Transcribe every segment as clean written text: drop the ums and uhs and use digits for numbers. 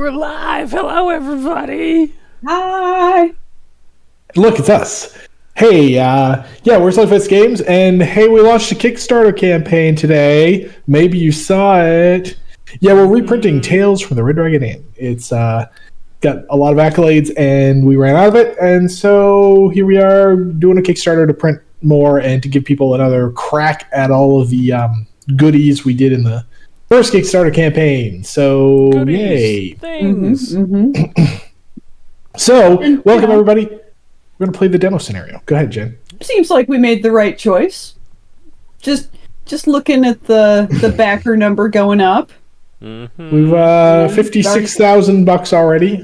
we're live. Hello, everybody. Hi. Look, it's us. Hey, we're Slugfest Games, and hey, we launched a Kickstarter campaign today. Maybe you saw it. Yeah, we're reprinting Tales from the Red Dragon Inn. It's got a lot of accolades, and we ran out of it, and so here we are doing a Kickstarter to print more and to give people another crack at all of the goodies we did in the first Kickstarter campaign. So, Goodies, yay. things. So, welcome everybody. We're going to play the demo scenario. Go ahead, Jen. Seems like we made the right choice. Just looking at the backer number going up. We've $56,000 already.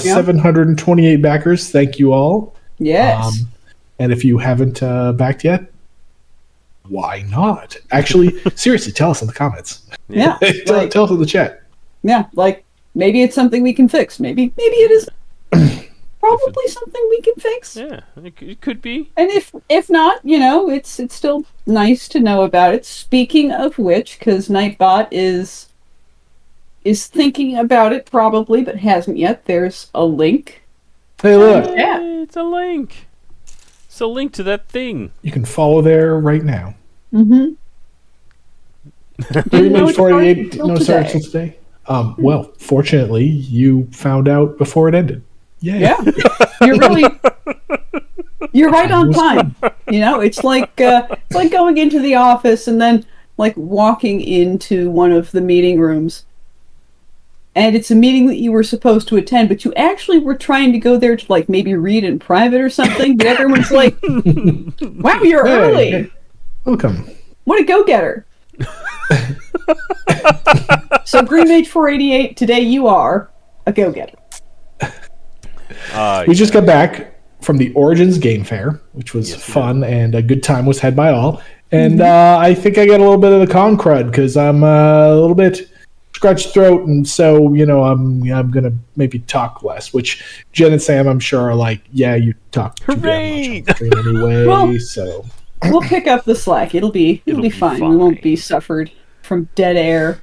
728 backers. Thank you all. Yes. And if you haven't backed yet, why not? Actually, seriously, tell us in the comments. Yeah. tell us in the chat. Yeah, like maybe it's something we can fix. Maybe it is probably something we can fix. Yeah, it could be. And if not, it's still nice to know about it. Speaking of which, because Nightbot is thinking about it probably, but hasn't yet. There's a link. Hey, look. Yeah. It's a link. It's a link to that thing. You can follow there right now. Mm-hmm. Image 48 no started till today. Well, fortunately, you found out before it ended. Yay. Yeah. You're right on time. It's like going into the office and then like walking into one of the meeting rooms. And it's a meeting that you were supposed to attend, but you actually were trying to go there to like maybe read in private or something. But everyone's like, "Wow, you're early! Hey, welcome. What a go-getter!" So, Green Mage 488, today you are a go-getter. We just got back from the Origins Game Fair, which was fun, and a good time was had by all. And I think I got a little bit of the con crud because I'm a little bit scratched throat, and so I'm gonna maybe talk less. Which Jen and Sam, I'm sure, are like, yeah, you talk too damn much on the stream anyway. Well, so we'll pick up the slack. It'll be fine. We won't be suffered from dead air.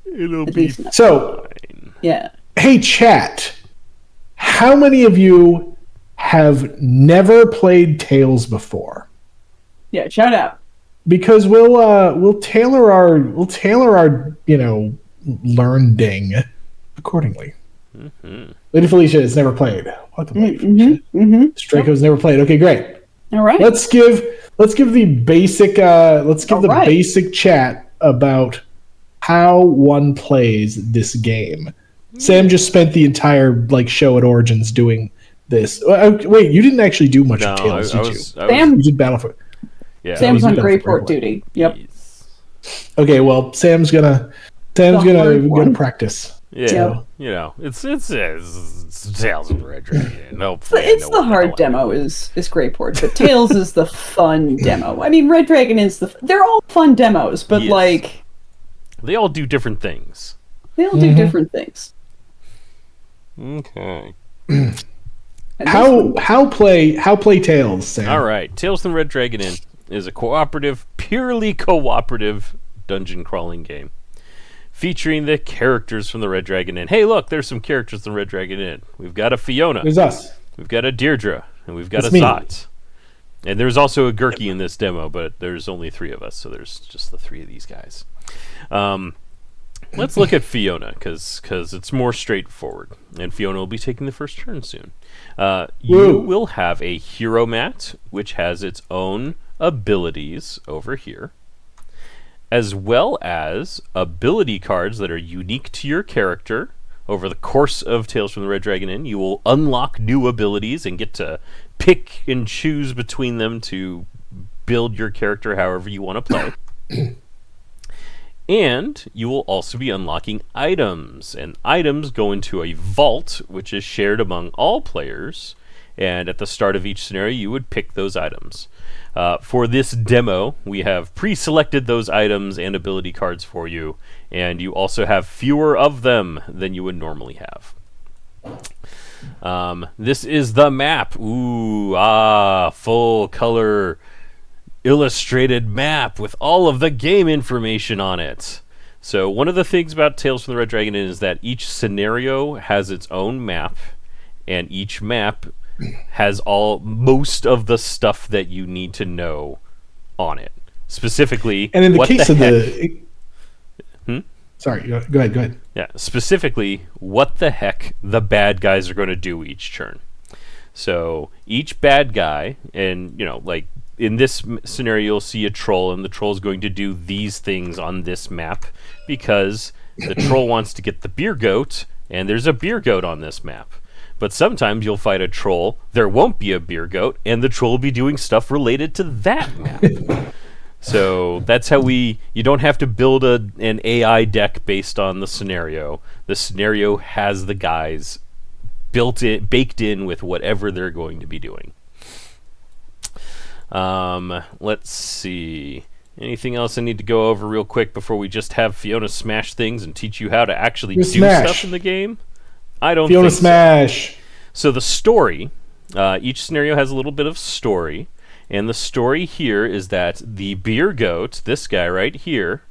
It'll be so. fine. Yeah. Hey, chat. How many of you have never played Tales before? Yeah. Shout out. Because we'll tailor our learning accordingly. Lady Felicia has never played. What the Lady Felicia? Straco's never played. Okay, great. All right. Let's give the basic basic chat about how one plays this game. Sam just spent the entire show at Origins doing this. Wait, you didn't actually do much of Tales, did you? Sam, you did Battlefront. Yeah, Sam's on Greyport duty. Yep. Okay, well, Sam's gonna practice. Yeah, it's Tales of the Red Dragon. It's the hard demo is Greyport, but Tales is the fun demo. I mean, Red Dragon is they're all fun demos, but they all do different things. They all do different things. Okay. How play Tales, Sam? All right, Tales from the Red Dragon Inn is a purely cooperative dungeon crawling game featuring the characters from the Red Dragon Inn. Hey, look, there's some characters from the Red Dragon Inn. We've got a Fiona. There's us. We've got a Deirdre, and we've got That's a me. Zot. And there's also a Gurky in this demo, but there's only 3 of us, so there's just the 3 of these guys. Let's look at Fiona, because it's more straightforward, and Fiona will be taking the first turn soon. You will have a hero mat, which has its own abilities over here, as well as ability cards that are unique to your character. Over the course of Tales from the Red Dragon Inn, you will unlock new abilities and get to pick and choose between them to build your character however you want to play. And you will also be unlocking items, and items go into a vault, which is shared among all players, and at the start of each scenario, you would pick those items. For this demo, we have pre-selected those items and ability cards for you, and you also have fewer of them than you would normally have. This is the map. Full color illustrated map with all of the game information on it. So one of the things about Tales from the Red Dragon is that each scenario has its own map, and each map has most of the stuff that you need to know on it. Specifically, And in the what case the of heck, sorry, go ahead. Yeah, specifically, what the heck the bad guys are going to do each turn. So each bad guy, and like in this scenario, you'll see a troll, and the troll's going to do these things on this map because the troll wants to get the beer goat, and there's a beer goat on this map. But sometimes you'll fight a troll, there won't be a beer goat, and the troll will be doing stuff related to that map. So that's how you don't have to build an AI deck based on the scenario. The scenario has the guys baked in with whatever they're going to be doing. Let's see. Anything else I need to go over real quick before we just have Fiona smash things and teach you how to actually do stuff in the game? I don't Fiona think smash. So the story, each scenario has a little bit of story, and the story here is that the beer goat, this guy right here,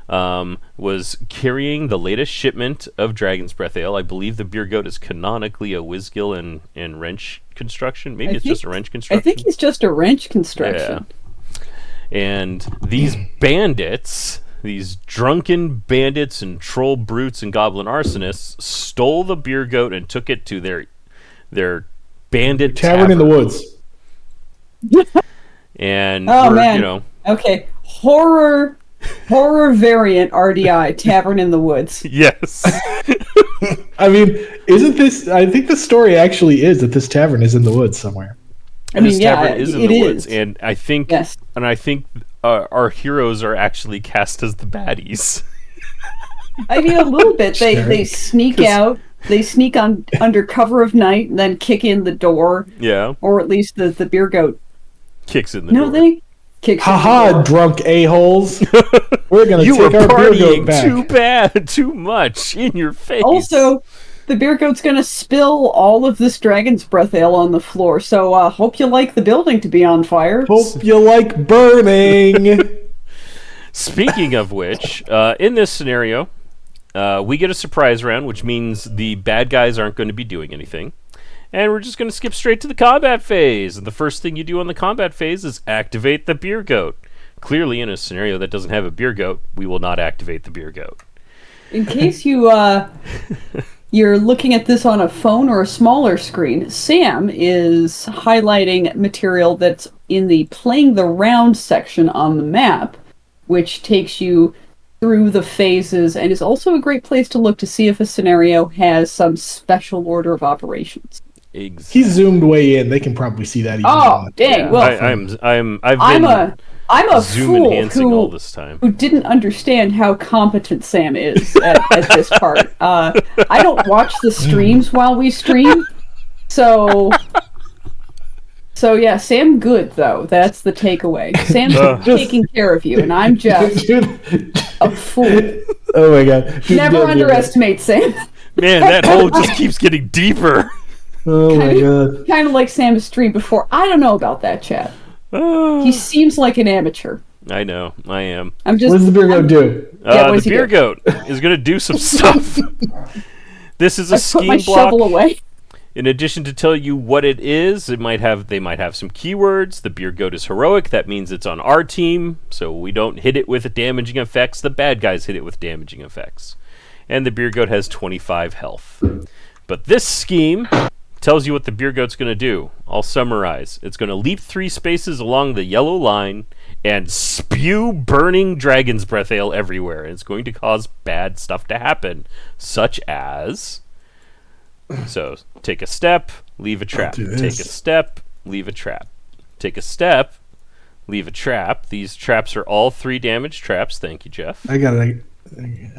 was carrying the latest shipment of Dragon's Breath Ale. I believe the beer goat is canonically a Whizgill and wrench construction. Maybe it's just a wrench construction. I think he's just a wrench construction. Yeah. And these bandits, these drunken bandits and troll brutes and goblin arsonists, stole the beer goat and took it to their bandit Tavern in the woods. And man. Okay, horror variant RDI Tavern in the Woods. Yes. I mean, isn't this? I think the story actually is that this tavern is in the woods somewhere. This tavern is in the woods, and I think, our heroes are actually cast as the baddies. I mean, a little bit. They sneak out. They sneak on under cover of night and then kick in the door. Yeah. Or at least the beer goat kicks in the door. No, they kicks. Haha, drunk a-holes. We're gonna you take were our beer partying goat back. too bad, too much in your face. Also, the beer goat's gonna spill all of this Dragon's Breath Ale on the floor. So, hope you like the building to be on fire. Hope you like burning. Speaking of which, in this scenario, we get a surprise round, which means the bad guys aren't going to be doing anything. And we're just going to skip straight to the combat phase. And the first thing you do on the combat phase is activate the beer goat. Clearly, in a scenario that doesn't have a beer goat, we will not activate the beer goat. In case you're looking at this on a phone or a smaller screen, Sam is highlighting material that's in the playing the round section on the map, which takes you through the phases and is also a great place to look to see if a scenario has some special order of operations. Exactly. He's zoomed way in. They can probably see that. Oh, dang! Yeah. Well, I'm a zoom fool enhancing all this time. who didn't understand how competent Sam is at this part. I don't watch the streams while we stream, so yeah, Sam good though. That's the takeaway. Sam's taking care of you, and I'm just a fool. Oh my god! Never underestimate Sam. Man, that hole just keeps getting deeper. Oh my god! Kind of like Sam's stream before. I don't know about that, chat. He seems like an amateur. I know, I am. What does the beer goat do? The beer goat is going to do some stuff. This is a scheme put my block. shovel away. In addition to tell you what it is, they might have some keywords. The beer goat is heroic. That means it's on our team, so we don't hit it with damaging effects. The bad guys hit it with damaging effects. And the beer goat has 25 health. But this scheme tells you what the beer goat's going to do. I'll summarize. It's going to leap 3 spaces along the yellow line and spew burning Dragon's Breath Ale everywhere. And it's going to cause bad stuff to happen, such as... So, take a step, leave a trap. Take a step, leave a trap. Take a step, leave a trap. These traps are all 3 damage traps. Thank you, Jeff. I got it.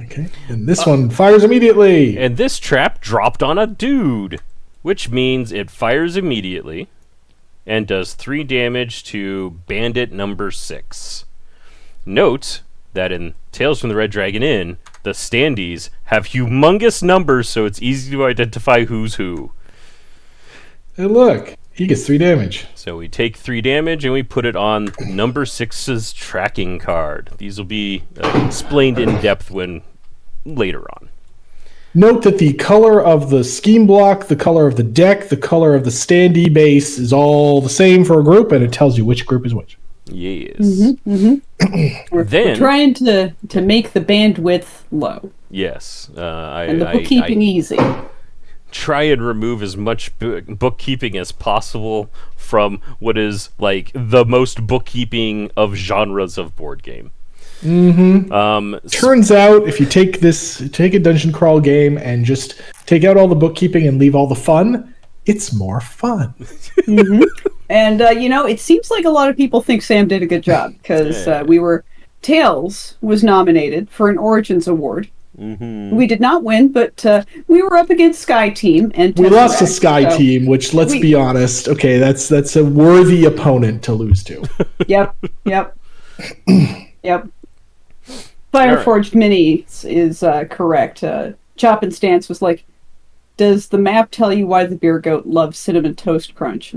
Okay. And this one fires immediately. And this trap dropped on a dude, which means it fires immediately and does 3 damage to bandit number 6. Note that in Tales from the Red Dragon Inn, the standees have humongous numbers, so it's easy to identify who's who. Hey, look. He gets 3 damage. So we take 3 damage and we put it on number 6's tracking card. These will be explained in depth when later on. Note that the color of the scheme block, the color of the deck, the color of the standee base is all the same for a group, and it tells you which group is which. Yes. We're trying to make the bandwidth low. Yes. And the bookkeeping easy. Try and remove as much bookkeeping as possible from what is like the most bookkeeping of genres of board game. Turns out, if you take a dungeon crawl game and just take out all the bookkeeping and leave all the fun, it's more fun. And it seems like a lot of people think Sam did a good job because Tales was nominated for an Origins Award. We did not win, but we were up against Sky Team, and we lost to Sky Team, which, let's be honest, okay, that's a worthy opponent to lose to. Yep. Fireforged Minis is correct. Chop and Stance was like, does the map tell you why the beer goat loves Cinnamon Toast Crunch?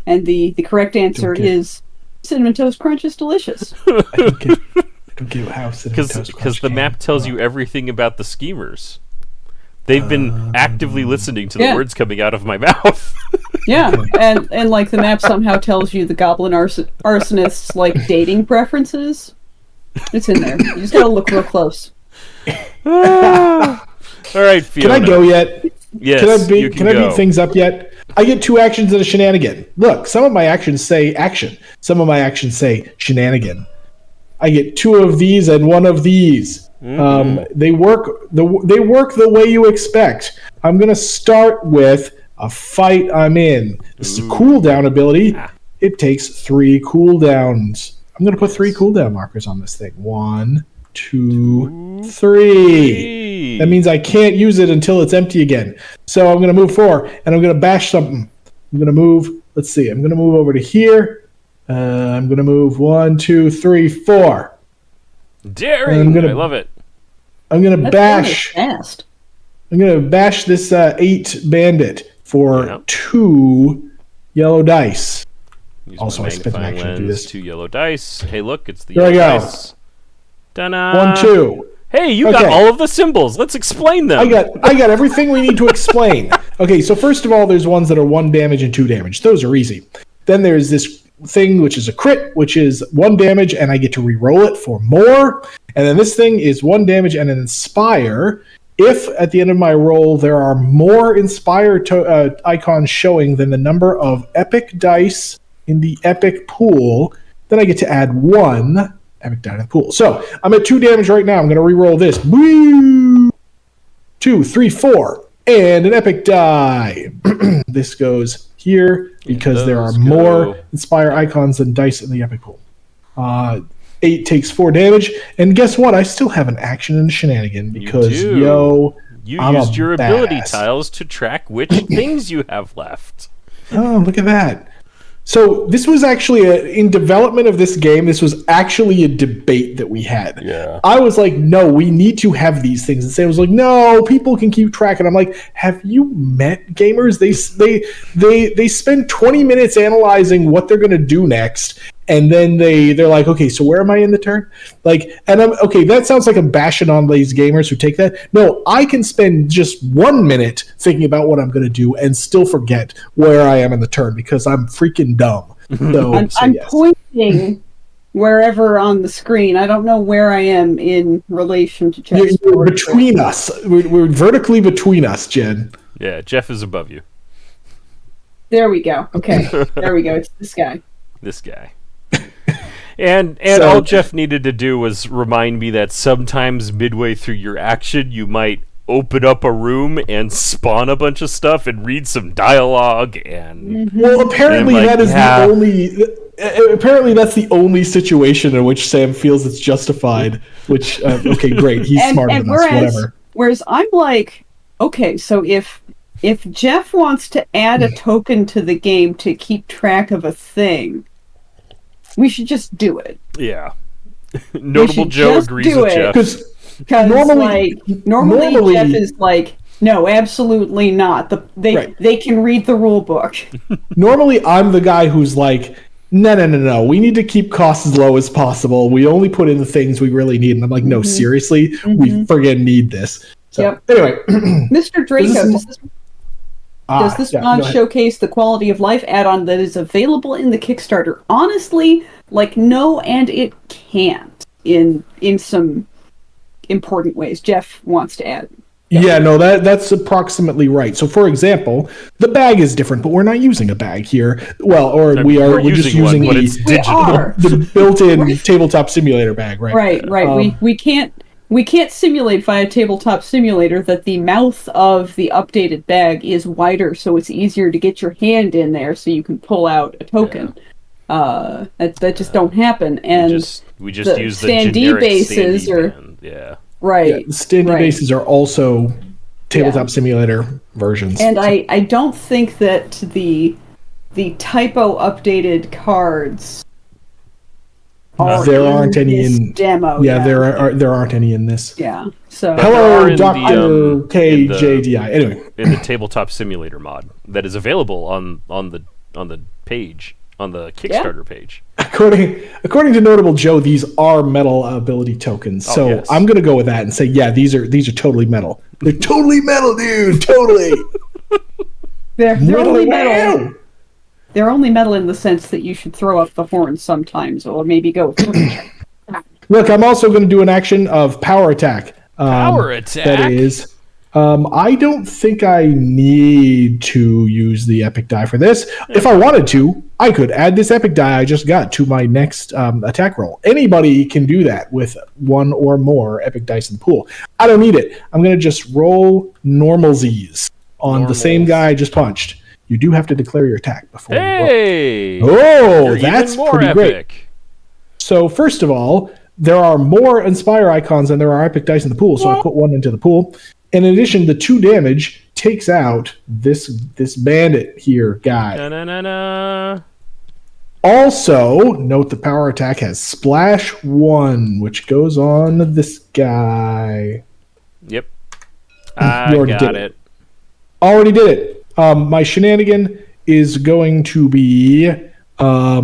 And the correct answer is Cinnamon Toast Crunch is delicious. I don't get how Cinnamon Toast Crunch because the map tells you everything about the schemers. They've been actively listening to the words coming out of my mouth. and like the map somehow tells you the goblin arsonists like dating preferences. It's in there. You just gotta look real close. All right, Fiona. Can I go yet? Yes, can I beat things up yet? I get 2 actions and a shenanigan. Look, some of my actions say action. Some of my actions say shenanigan. I get 2 of these and 1 of these. They work the way you expect. I'm gonna start with a fight I'm in. This is a cooldown ability. It takes 3 cooldowns. I'm going to put 3 cooldown markers on this thing. 1, 2, 3. That means I can't use it until it's empty again. So I'm going to move 4, and I'm going to bash something. I'm going to move, let's see, I'm going to move over to here. I'm going to move 1, 2, 3, 4. Daring! I love it. I'm going to bash. Fast. I'm going to bash this 8 bandit for 2 yellow dice. Also, I spent an action to do this. 2 yellow dice. Hey, look, it's the yellow dice. Ta-da! 1, 2. Hey, you got all of the symbols. Let's explain them. I got everything we need to explain. Okay, so first of all, there's ones that are 1 damage and 2 damage. Those are easy. Then there's this thing which is a crit, which is 1 damage, and I get to re-roll it for more. And then this thing is 1 damage and an inspire. If at the end of my roll there are more inspire icons showing than the number of epic dice in the epic pool, then I get to add 1 epic die to the pool. So I'm at 2 damage right now. I'm going to re-roll this. Woo! 2, 3, 4, and an epic die. This goes here because there are more inspire icons than dice in the epic pool. 8 takes 4 damage, and guess what? I still have an action and a shenanigan because you used your ability tiles to track which things you have left. Oh, look at that. So this was actually in development of this game, this was actually a debate that we had. Yeah. I was like, no, we need to have these things. And Sam was like, no, people can keep track. And I'm like, have you met gamers? They spend 20 minutes analyzing what they're going to do next. And then they're like, okay, so where am I in the turn? And I'm okay. That sounds like I'm bashing on these gamers who take that. No, I can spend just 1 minute thinking about what I'm going to do and still forget where I am in the turn because I'm freaking dumb. So, I'm pointing wherever on the screen. I don't know where I am in relation to Jeff's You're between us. We're vertically between us, Jen. Yeah, Jeff is above you. There we go. Okay, there we go. It's this guy. This guy. And all Jeff needed to do was remind me that sometimes midway through your action, you might open up a room and spawn a bunch of stuff and read some dialogue. And well, apparently that is the only. Apparently, that's the only situation in which Sam feels it's justified. Which okay, great, he's smarter than us. Whatever. Whereas I'm like, okay, so if Jeff wants to add a token to the game to keep track of a thing, we should just do it. Yeah. Notable Joe agrees with Jeff. Because normally Jeff is like, No, absolutely not. They can read the rule book. Normally, I'm the guy who's like, no. We need to keep costs as low as possible. We only put in the things we really need. And I'm like, no, seriously, we friggin' need this. So, anyway. Mr. Draco, does this mod showcase the quality of life add-on that is available in the Kickstarter? Honestly, no, and it can't in some important ways. Jeff wants to add. Yeah, no, that's approximately right. So, for example, the bag is different, but we're not using a bag here. Well, or we're just using but it's digital. The built-in tabletop simulator bag, right? Right. We can't simulate via tabletop simulator that the mouth of the updated bag is wider, so it's easier to get your hand in there, so you can pull out a token. Yeah. That just don't happen, and we just use the generic bases standee band. Right. Yeah, the standee bases are also tabletop simulator versions. And I don't think that the typo updated cards there aren't any in demo. Yeah, there aren't any in this. Yeah. So hello, Dr. KJDI. Anyway, in the tabletop simulator mod that is available on the page, on the Kickstarter page. According to Notable Joe, these are metal ability tokens. So I'm going to go with that and say, yeah, these are totally metal. They're totally metal, dude. Totally. They're only metal. They're only metal in the sense that you should throw up the horn sometimes, or maybe go. Look, I'm also going to do an action of power attack. Power attack. That is. I don't think I need to use the epic die for this. If I wanted to, I could add this epic die I just got to my next attack roll. Anybody can do that with one or more epic dice in the pool. I don't need it. I'm going to just roll normal Z's on the same guy I just punched. You do have to declare your attack before you roll. Oh, that's pretty epic. Great. So first of all, there are more Inspire icons than there are epic dice in the pool, so I put one into the pool. In addition, the 2 damage takes out this bandit here guy. Na-na-na-na. Also, note the power attack has Splash 1, which goes on this guy. Yep. I got it. Already did it. My shenanigan is going to be... I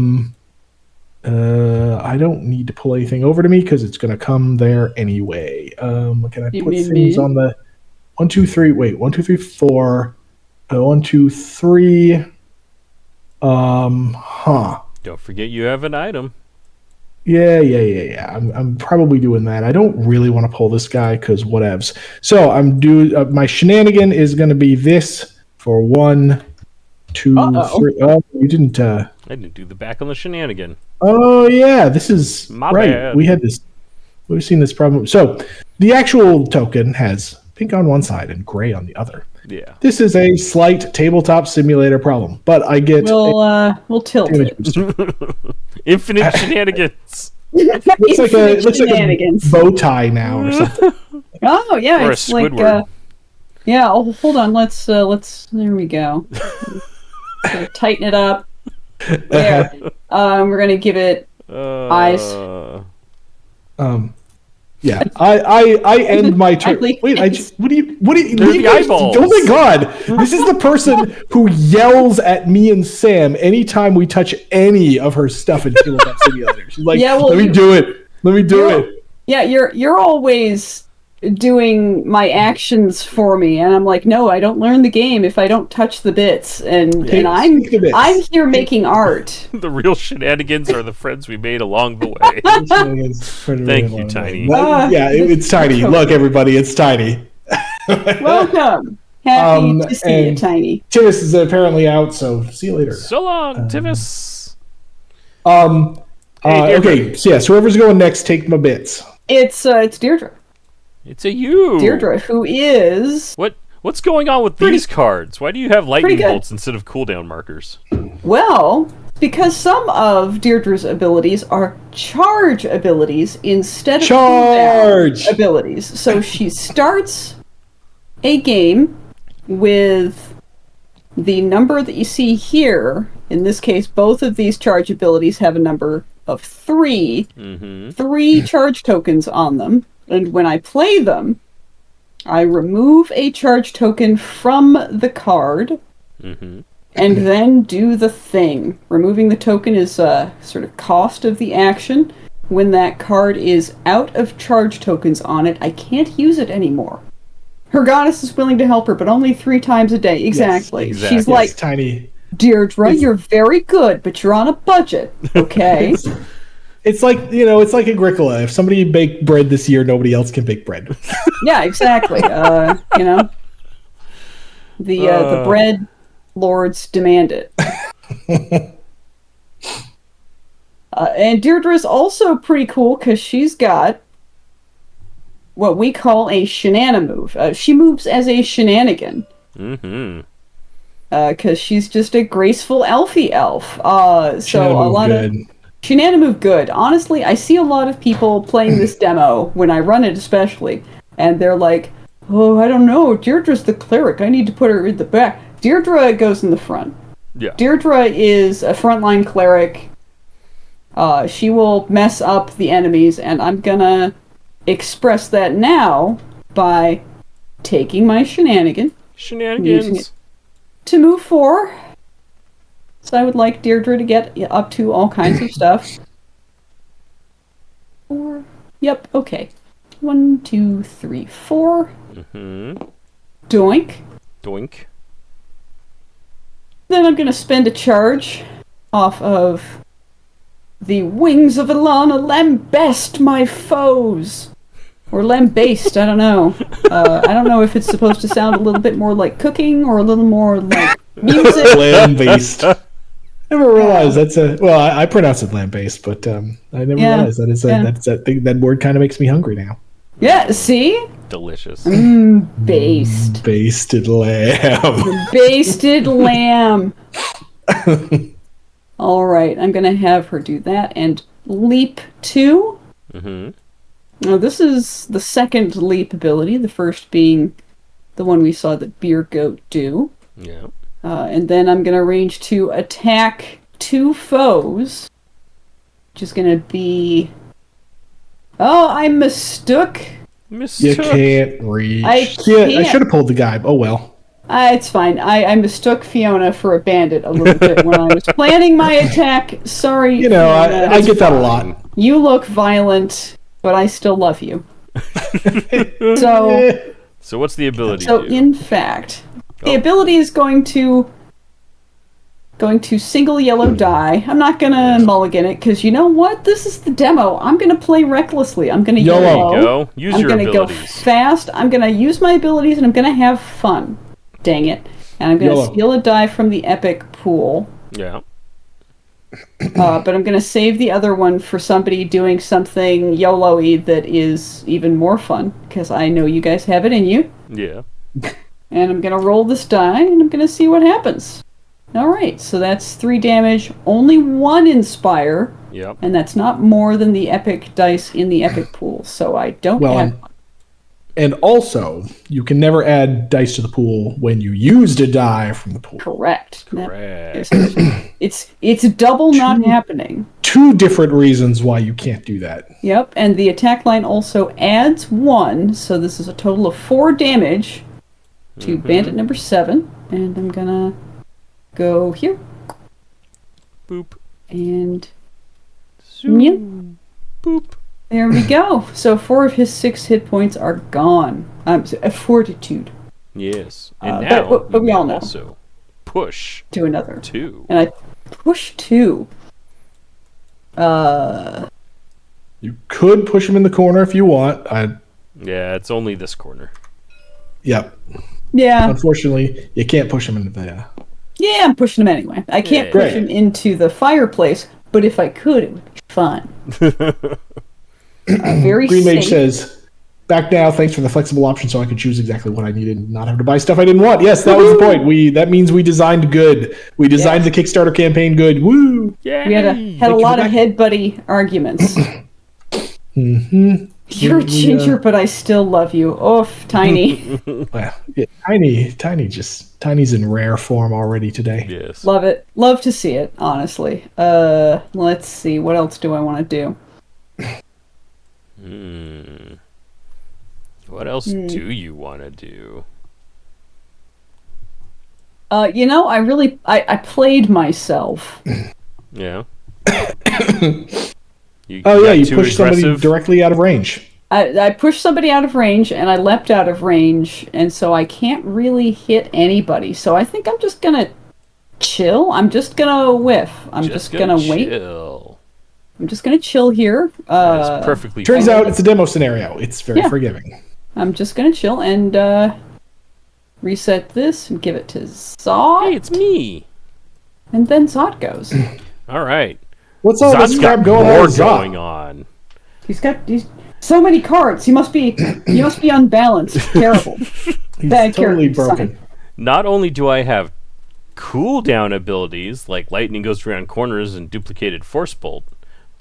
don't need to pull anything over to me because it's going to come there anyway. Can I put things on the... 1, 2, 3. Wait, 1, 2, 3, 4. 1, 2, 3. Don't forget you have an item. Yeah. I'm probably doing that. I don't really want to pull this guy because whatevs. So I'm doing my shenanigan is going to be this for 1, 2, 3. Oh, you didn't. I didn't do the back on the shenanigan. Oh yeah, this is my right. bad. We've seen this problem. So the actual token has pink on one side and gray on the other. Yeah. This is a slight tabletop simulator problem, but I get we'll tilt it. Infinite shenanigans. looks like a bow tie now or something. Oh yeah, or it's a Squidward. Hold on. Let's there we go. So tighten it up. There. We're gonna give it eyes. Yeah, I end my turn. Wait, what do you? The eyeballs. Oh my god! This is the person who yells at me and Sam anytime we touch any of her stuff in Tabletop Simulator. She's like, "Let me do it. Let me do it." Yeah, you're always doing my actions for me, and I'm like, no, I don't learn the game if I don't touch the bits, and I'm here making art. The real shenanigans are the friends we made along the way. Thank you, Tiny. It's Tiny. Look, everybody, it's Tiny. Welcome. Happy to see you, Tiny. Tivis is apparently out, so see you later. So long, Tivis. Okay, so whoever's going next, take my bits. It's Deirdre. It's a you. Deirdre, who is... What's going on with these cards? Why do you have lightning bolts instead of cooldown markers? Well, because some of Deirdre's abilities are charge abilities instead of cooldown abilities. So she starts a game with the number that you see here. In this case, both of these charge abilities have a number of 3. 3 charge tokens on them. And when I play them, I remove a charge token from the card, Mm-hmm. and then do the thing. Removing the token is a sort of cost of the action. When that card is out of charge tokens on it, I can't use it anymore. Her goddess is willing to help her, but only 3 times a day. Exactly. Yes, exactly. She's like, Tiny. Deirdre, you're very good, but you're on a budget, okay? It's like, it's like Agricola. If somebody baked bread this year, nobody else can bake bread. Yeah, exactly. The bread lords demand it. And Deirdre's also pretty cool because she's got what we call a shenanan move. She moves as a shenanigan. Mm-hmm. Because she's just a graceful elfie elf. So a lot good. of shenanan move good. Honestly, I see a lot of people playing this demo when I run it, especially, and they're like, "Oh, I don't know. Deirdre's the cleric. I need to put her in the back." Deirdre goes in the front. Yeah. Deirdre is a frontline cleric. She will mess up the enemies, and I'm gonna express that now by taking my shenanigan. Shenanigans. To move 4. So I would like Deirdre to get up to all kinds of stuff. 4. Yep, okay. 1, 2, 3, 4. Mm-hmm. Doink. Doink. Then I'm going to spend a charge off of the wings of Ilana. Lambast my foes. Or lambaste, I don't know. I don't know if it's supposed to sound a little bit more like cooking or a little more like music. Lamb-based. I never realized that's a... Well, I pronounce it lamb-based, but I never realized that that's that thing. That word kind of makes me hungry now. Yeah, see? Delicious. Based. Basted lamb. Basted lamb. Alright, I'm going to have her do that. And leap 2. Mm-hmm. Now, this is the second leap ability, the first being the one we saw that Beer Goat do. Yeah. And then I'm going to range to attack 2 foes, which is going to be... Oh, I mistook. You can't reach. I Yeah, I can't. should have pulled the guy. Oh, well. It's fine. I mistook Fiona for a bandit a little bit when I was planning my attack. Sorry, Fiona. I get that a lot. You look violent, but I still love you. So what's the ability So do? in fact, the ability is going to single yellow die. I'm not gonna mulligan it because you know what? This is the demo. I'm gonna play recklessly. I'm gonna YOLO. YOLO. There you go. Use I'm your gonna abilities. go fast. I'm gonna use my abilities and I'm gonna have fun. Dang it! And I'm gonna YOLO. steal a die from the epic pool. Yeah. But I'm gonna save the other one for somebody doing something YOLO-y that is even more fun because I know you guys have it in you. Yeah. And I'm gonna roll this die, and I'm gonna see what happens. Alright, so that's 3 damage, only 1 inspire, Yep. and that's not more than the epic dice in the epic pool, so I don't add... And also, you can never add dice to the pool when you used a die from the pool. Correct. Correct. It's double not happening. 2 different reasons why you can't do that. Yep, and the attack line also adds 1, so this is a total of 4 damage to bandit number 7, and I'm gonna go here. Boop. And Zoom. Boop. there we go. So 4 of his 6 hit points are gone. Fortitude. Yes. And But- now but we you all can know. also push To another. 2. And I push 2. You could push him in the corner if you want. Yeah, it's only this corner. Yep. Yeah. Unfortunately, you can't push him into the... Yeah, I'm pushing him anyway. I can't Yeah. push Great. him into the fireplace, but if I could, it would be fun. Very Green Mage safe. says, back now, thanks for the flexible option so I could choose exactly what I needed and not have to buy stuff I didn't want. Yes, that was the point. That means we designed good. We designed the Kickstarter campaign good. Woo! Yay! We had a lot of head buddy arguments. Mm-hmm. You're ginger, but I still love you. Oof, Tiny. Well, yeah, Tiny's in rare form already today. Yes. Love it. Love to see it, honestly. Let's see. What else do I want to do? What else do you want to do? I played myself. Yeah. You got too pushed somebody aggressive? directly out of range. I pushed somebody out of range, and I leapt out of range, and so I can't really hit anybody. So I think I'm just gonna chill. I'm just gonna whiff. I'm just gonna wait. Chill. I'm just gonna chill here. That's perfectly Turns fine. out it's a demo scenario. It's very forgiving. I'm just gonna chill and reset this and give it to Zod. Hey, it's me. And then Zod goes. All right. What's all Zod's this got crap going more on? with Zod? going on. He's got so many cards. He must be unbalanced. Terrible. He's Bad totally character broken. design. Not only do I have cooldown abilities like lightning goes around corners and duplicated force bolt,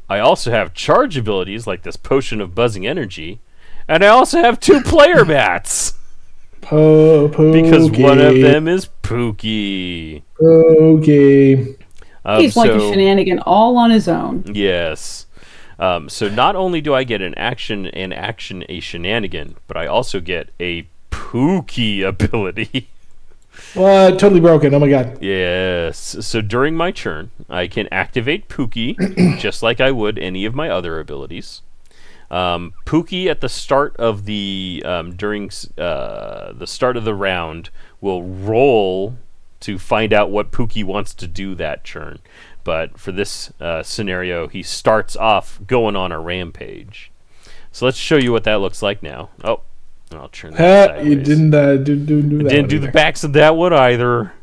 I also have charge abilities like this potion of buzzing energy, and I also have 2 player bats. Because one of them is Pookie. Okay. He's like a shenanigan all on his own. Yes. So not only do I get an action, a shenanigan, but I also get a Pookie ability. What? Totally broken. Oh my god. Yes. So during my turn, I can activate Pookie, just like I would any of my other abilities. Pookie at the start of the during the start of the round will roll to find out what Pookie wants to do that turn. But for this scenario, he starts off going on a rampage. So let's show you what that looks like now. Oh, I'll turn that sideways. You didn't do that. Didn't do the backs of that one either.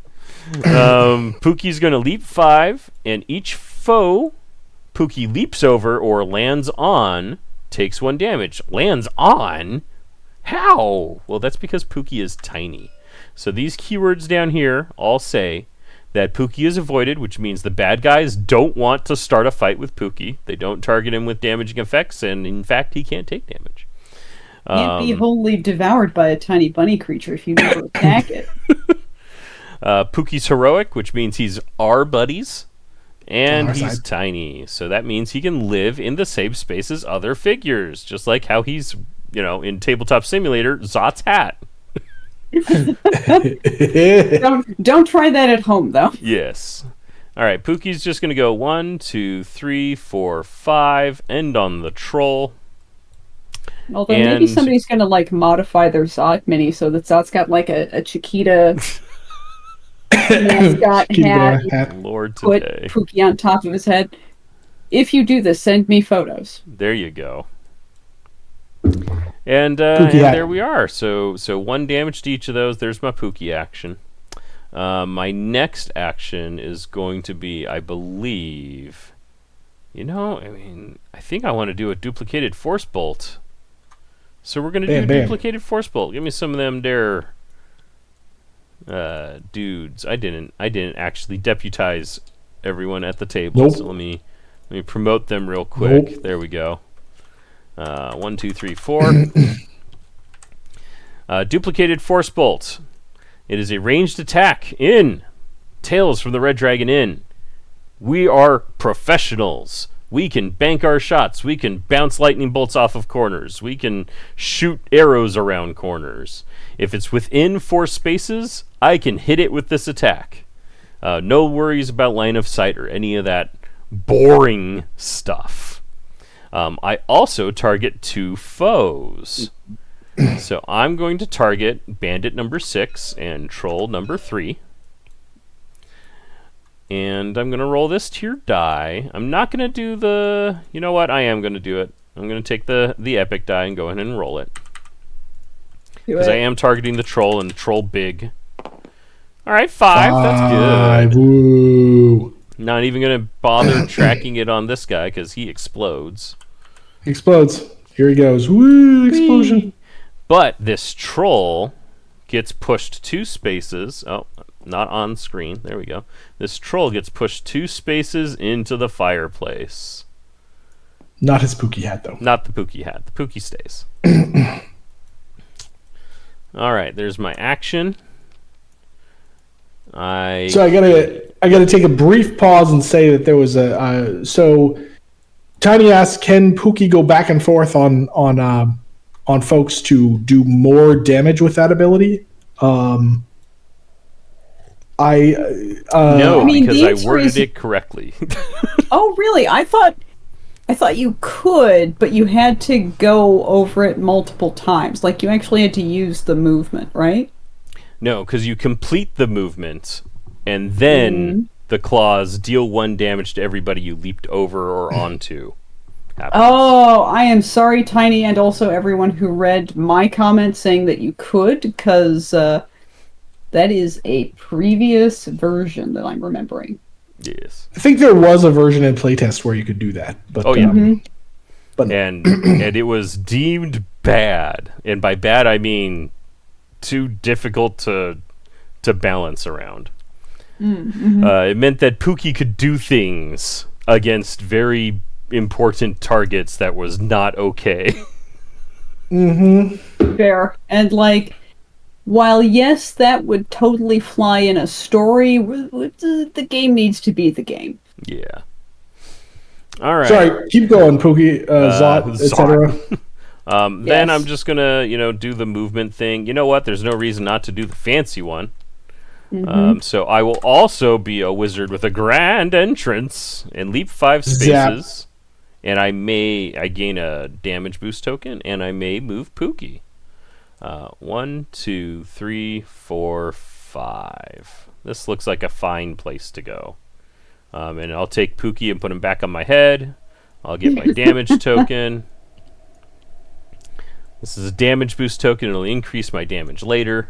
Pookie's going to leap 5, and each foe Pookie leaps over or lands on takes 1 damage. Lands on? How? Well, that's because Pookie is tiny. So these keywords down here all say that Pookie is avoided, which means the bad guys don't want to start a fight with Pookie. They don't target him with damaging effects, and in fact, he can't take damage. Can't be wholly devoured by a tiny bunny creature if you never attack it. Pookie's heroic, which means he's our buddies, and On our he's side. tiny. So that means he can live in the same space as other figures, just like how he's, in Tabletop Simulator, Zot's hat. Don't try that at home, though. Yes. All right, Pookie's just going to go 1, 2, 3, 4, 5, end on the troll. Although maybe somebody's going to modify their Zot mini so that Zot's got a Chiquita mascot hat. Lord Put today. Pookie on top of his head. If you do this, send me photos. There you go. And there we are. So 1 damage to each of those. There's my Pookie action. My next action is going to be, I believe, I think I want to do a duplicated force bolt. So we're going to do a duplicated force bolt. Give me some of them there, dudes. I didn't actually deputize everyone at the table. Nope. So let me promote them real quick. Nope. There we go. 1, 2, 3, 4. Duplicated force bolt. It is a ranged attack in Tales from the Red Dragon Inn. We are professionals. We can bank our shots. We can bounce lightning bolts off of corners. We can shoot arrows around corners. If it's within 4 spaces, I can hit it with this attack. No worries about line of sight or any of that boring stuff. I also target 2 foes. So I'm going to target Bandit number 6 and Troll number 3. And I'm going to roll this to your die. I'm not going to do the... You know what? I am going to do it. I'm going to take the epic die and go ahead and roll it. Because I am targeting the Troll and Troll big. Alright, 5. That's good. Woo. Not even going to bother tracking it on this guy because he explodes. He explodes. Here he goes. Woo! Explosion. Whee! But this Troll gets pushed 2 spaces. Oh, not on screen. There we go. This Troll gets pushed 2 spaces into the fireplace. Not his Pookie hat, though. Not the Pookie hat. The Pookie stays. All right, there's my action. So I gotta take a brief pause and say that there was so Tiny asks, can Pookie go back and forth on on folks to do more damage with that ability. No, I mean, because the I answer worded is- it correctly. Oh, really? I thought you could, but you had to go over it multiple times. Like, you actually had to use the movement, right? No, because you complete the movement, and then the claws deal 1 damage to everybody you leaped over or onto. Happens. Oh, I am sorry, Tiny, and also everyone who read my comment saying that you could, because that is a previous version that I'm remembering. Yes. I think there was a version in playtest where you could do that. But, Oh, yeah. But no. And it was deemed bad. And by bad, I mean too difficult to balance around. It meant that Pookie could do things against very important targets that was not okay. Fair. And, like, while yes, that would totally fly in a story, the game needs to be the game. Yeah. All right. Sorry, keep going, Pookie, Zot, etc. Then Yes. I'm just gonna, do the movement thing. You know what? There's no reason not to do the fancy one. So I will also be a wizard with a grand entrance and leap 5 spaces. And I gain a damage boost token, and I may move Pookie. 1, 2, 3, 4, 5. This looks like a fine place to go. And I'll take Pookie and put him back on my head. I'll get my damage token. This is a damage boost token. It'll increase my damage later.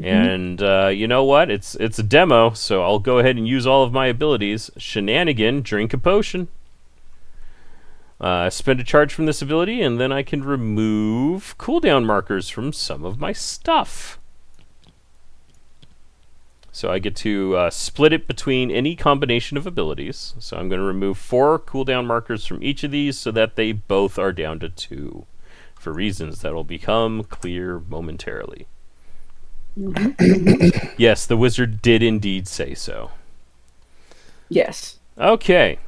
And you know what? It's a demo, so I'll go ahead and use all of my abilities. Shenanigan, drink a potion. Spend a charge from this ability, and then I can remove cooldown markers from some of my stuff. So I get to split it between any combination of abilities. So I'm going to remove 4 cooldown markers from each of these so that they both are down to 2, for reasons that will become clear momentarily. Yes, the wizard did indeed say so. Yes. Okay,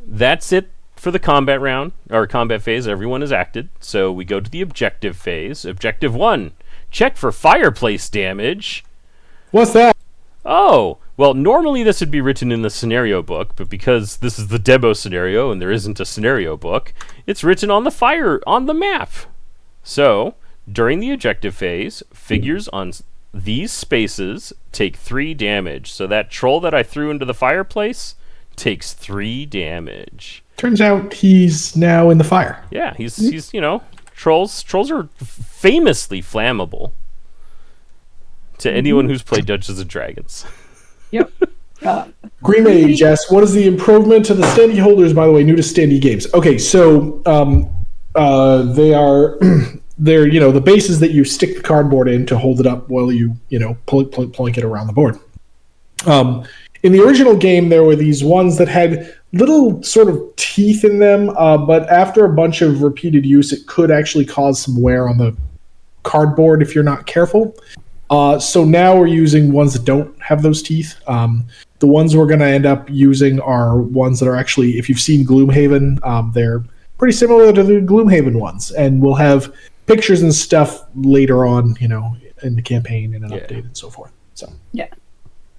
that's it for the combat round, or combat phase. Everyone is acted, so we go to the objective phase. Objective 1, check for fireplace damage. What's that? Oh, well, normally this would be written in the scenario book, but because this is the demo scenario and there isn't a scenario book, it's written on the map. So, during the objective phase, figures on these spaces take 3 damage. So that troll that I threw into the fireplace takes 3 damage. Turns out he's now in the fire. Yeah, he's trolls are famously flammable to anyone who's played Dungeons and Dragons. Yep. Green Mage asks, what is the improvement to the standee holders, by the way, new to standee games? Okay, so they are they're the bases that you stick the cardboard in to hold it up while you plonk it around the board. In the original game, there were these ones that had little sort of teeth in them, but after a bunch of repeated use, it could actually cause some wear on the cardboard if you're not careful. So now we're using ones that don't have those teeth. The ones we're going to end up using are ones that are actually, if you've seen Gloomhaven, they're pretty similar to the Gloomhaven ones, and we'll have pictures and stuff later on, in the campaign and an update and so forth. So Yeah.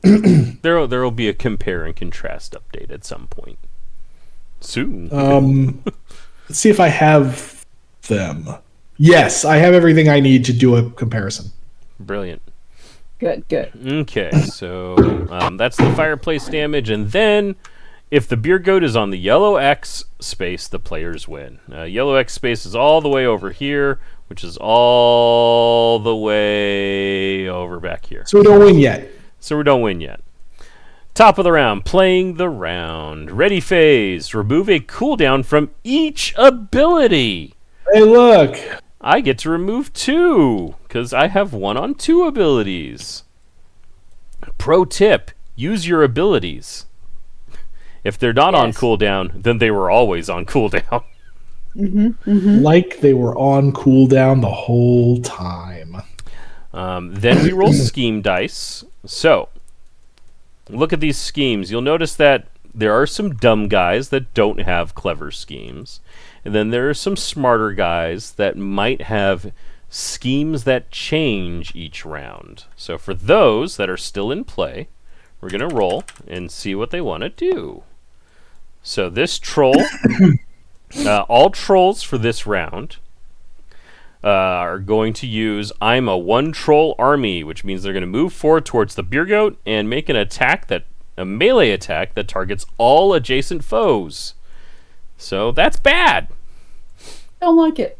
There will be a compare and contrast update at some point soon. Let's see if I have them. Yes, I have everything I need to do a comparison. Brilliant. Good. Okay, so that's the fireplace damage, and then if the beer goat is on the yellow X space, the players win. Yellow X space is all the way over here, which is all the way over back here. So we don't win yet. Top of the round, playing the round. Ready phase, remove a cooldown from each ability. Hey, look. I get to remove 2, because I have 1 on 2 abilities. Pro tip, use your abilities. If they're not on cooldown, then they were always on cooldown. Like they were on cooldown the whole time. Then we roll scheme dice. So, look at these schemes. You'll notice that there are some dumb guys that don't have clever schemes. And then there are some smarter guys that might have schemes that change each round. So for those that are still in play, we're going to roll and see what they want to do. So this troll, all trolls for this round are going to use I'm a one troll army, which means they're going to move forward towards the beer goat and make a melee attack that targets all adjacent foes. So that's bad. Don't like it.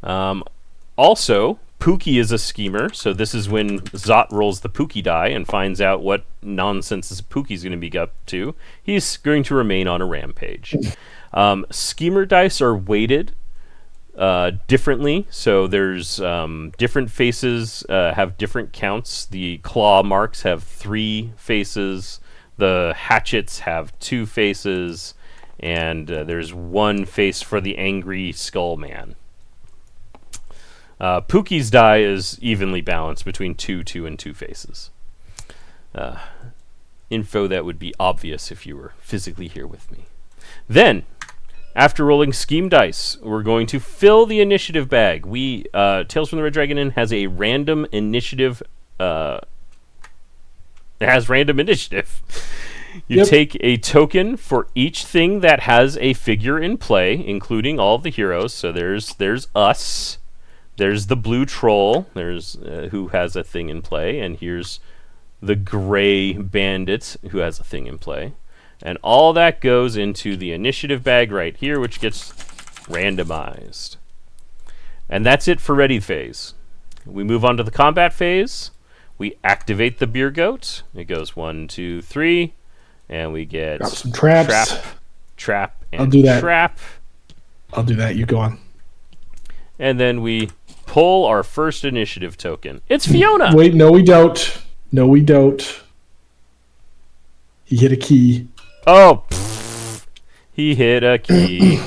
Also, Pookie is a schemer, so this is when Zot rolls the Pookie die and finds out what nonsense Pookie's going to be up to. He's going to remain on a rampage. Schemer dice are weighted differently, so there's different faces have different counts. The claw marks have 3 faces, the hatchets have 2 faces, and there's 1 face for the angry skull man. Pookie's die is evenly balanced between 2, 2, and 2 faces. Info that would be obvious if you were physically here with me. Then, after rolling scheme dice, we're going to fill the initiative bag. Tales from the Red Dragon Inn has a random initiative. It has random initiative. You take a token for each thing that has a figure in play, including all of the heroes. So there's us. There's the blue troll, who has a thing in play, and here's the gray bandit who has a thing in play. And all that goes into the initiative bag right here, which gets randomized. And that's it for ready phase. We move on to the combat phase. We activate the beer goat. It goes 1, 2, 3, and we get Drop some traps. Trap, and I'll do that. trap. I'll do that. You go on. And then we pull our first initiative token. It's Fiona. Wait, no, we don't. No, we don't. He hit a key. Oh, pfft. He hit a key.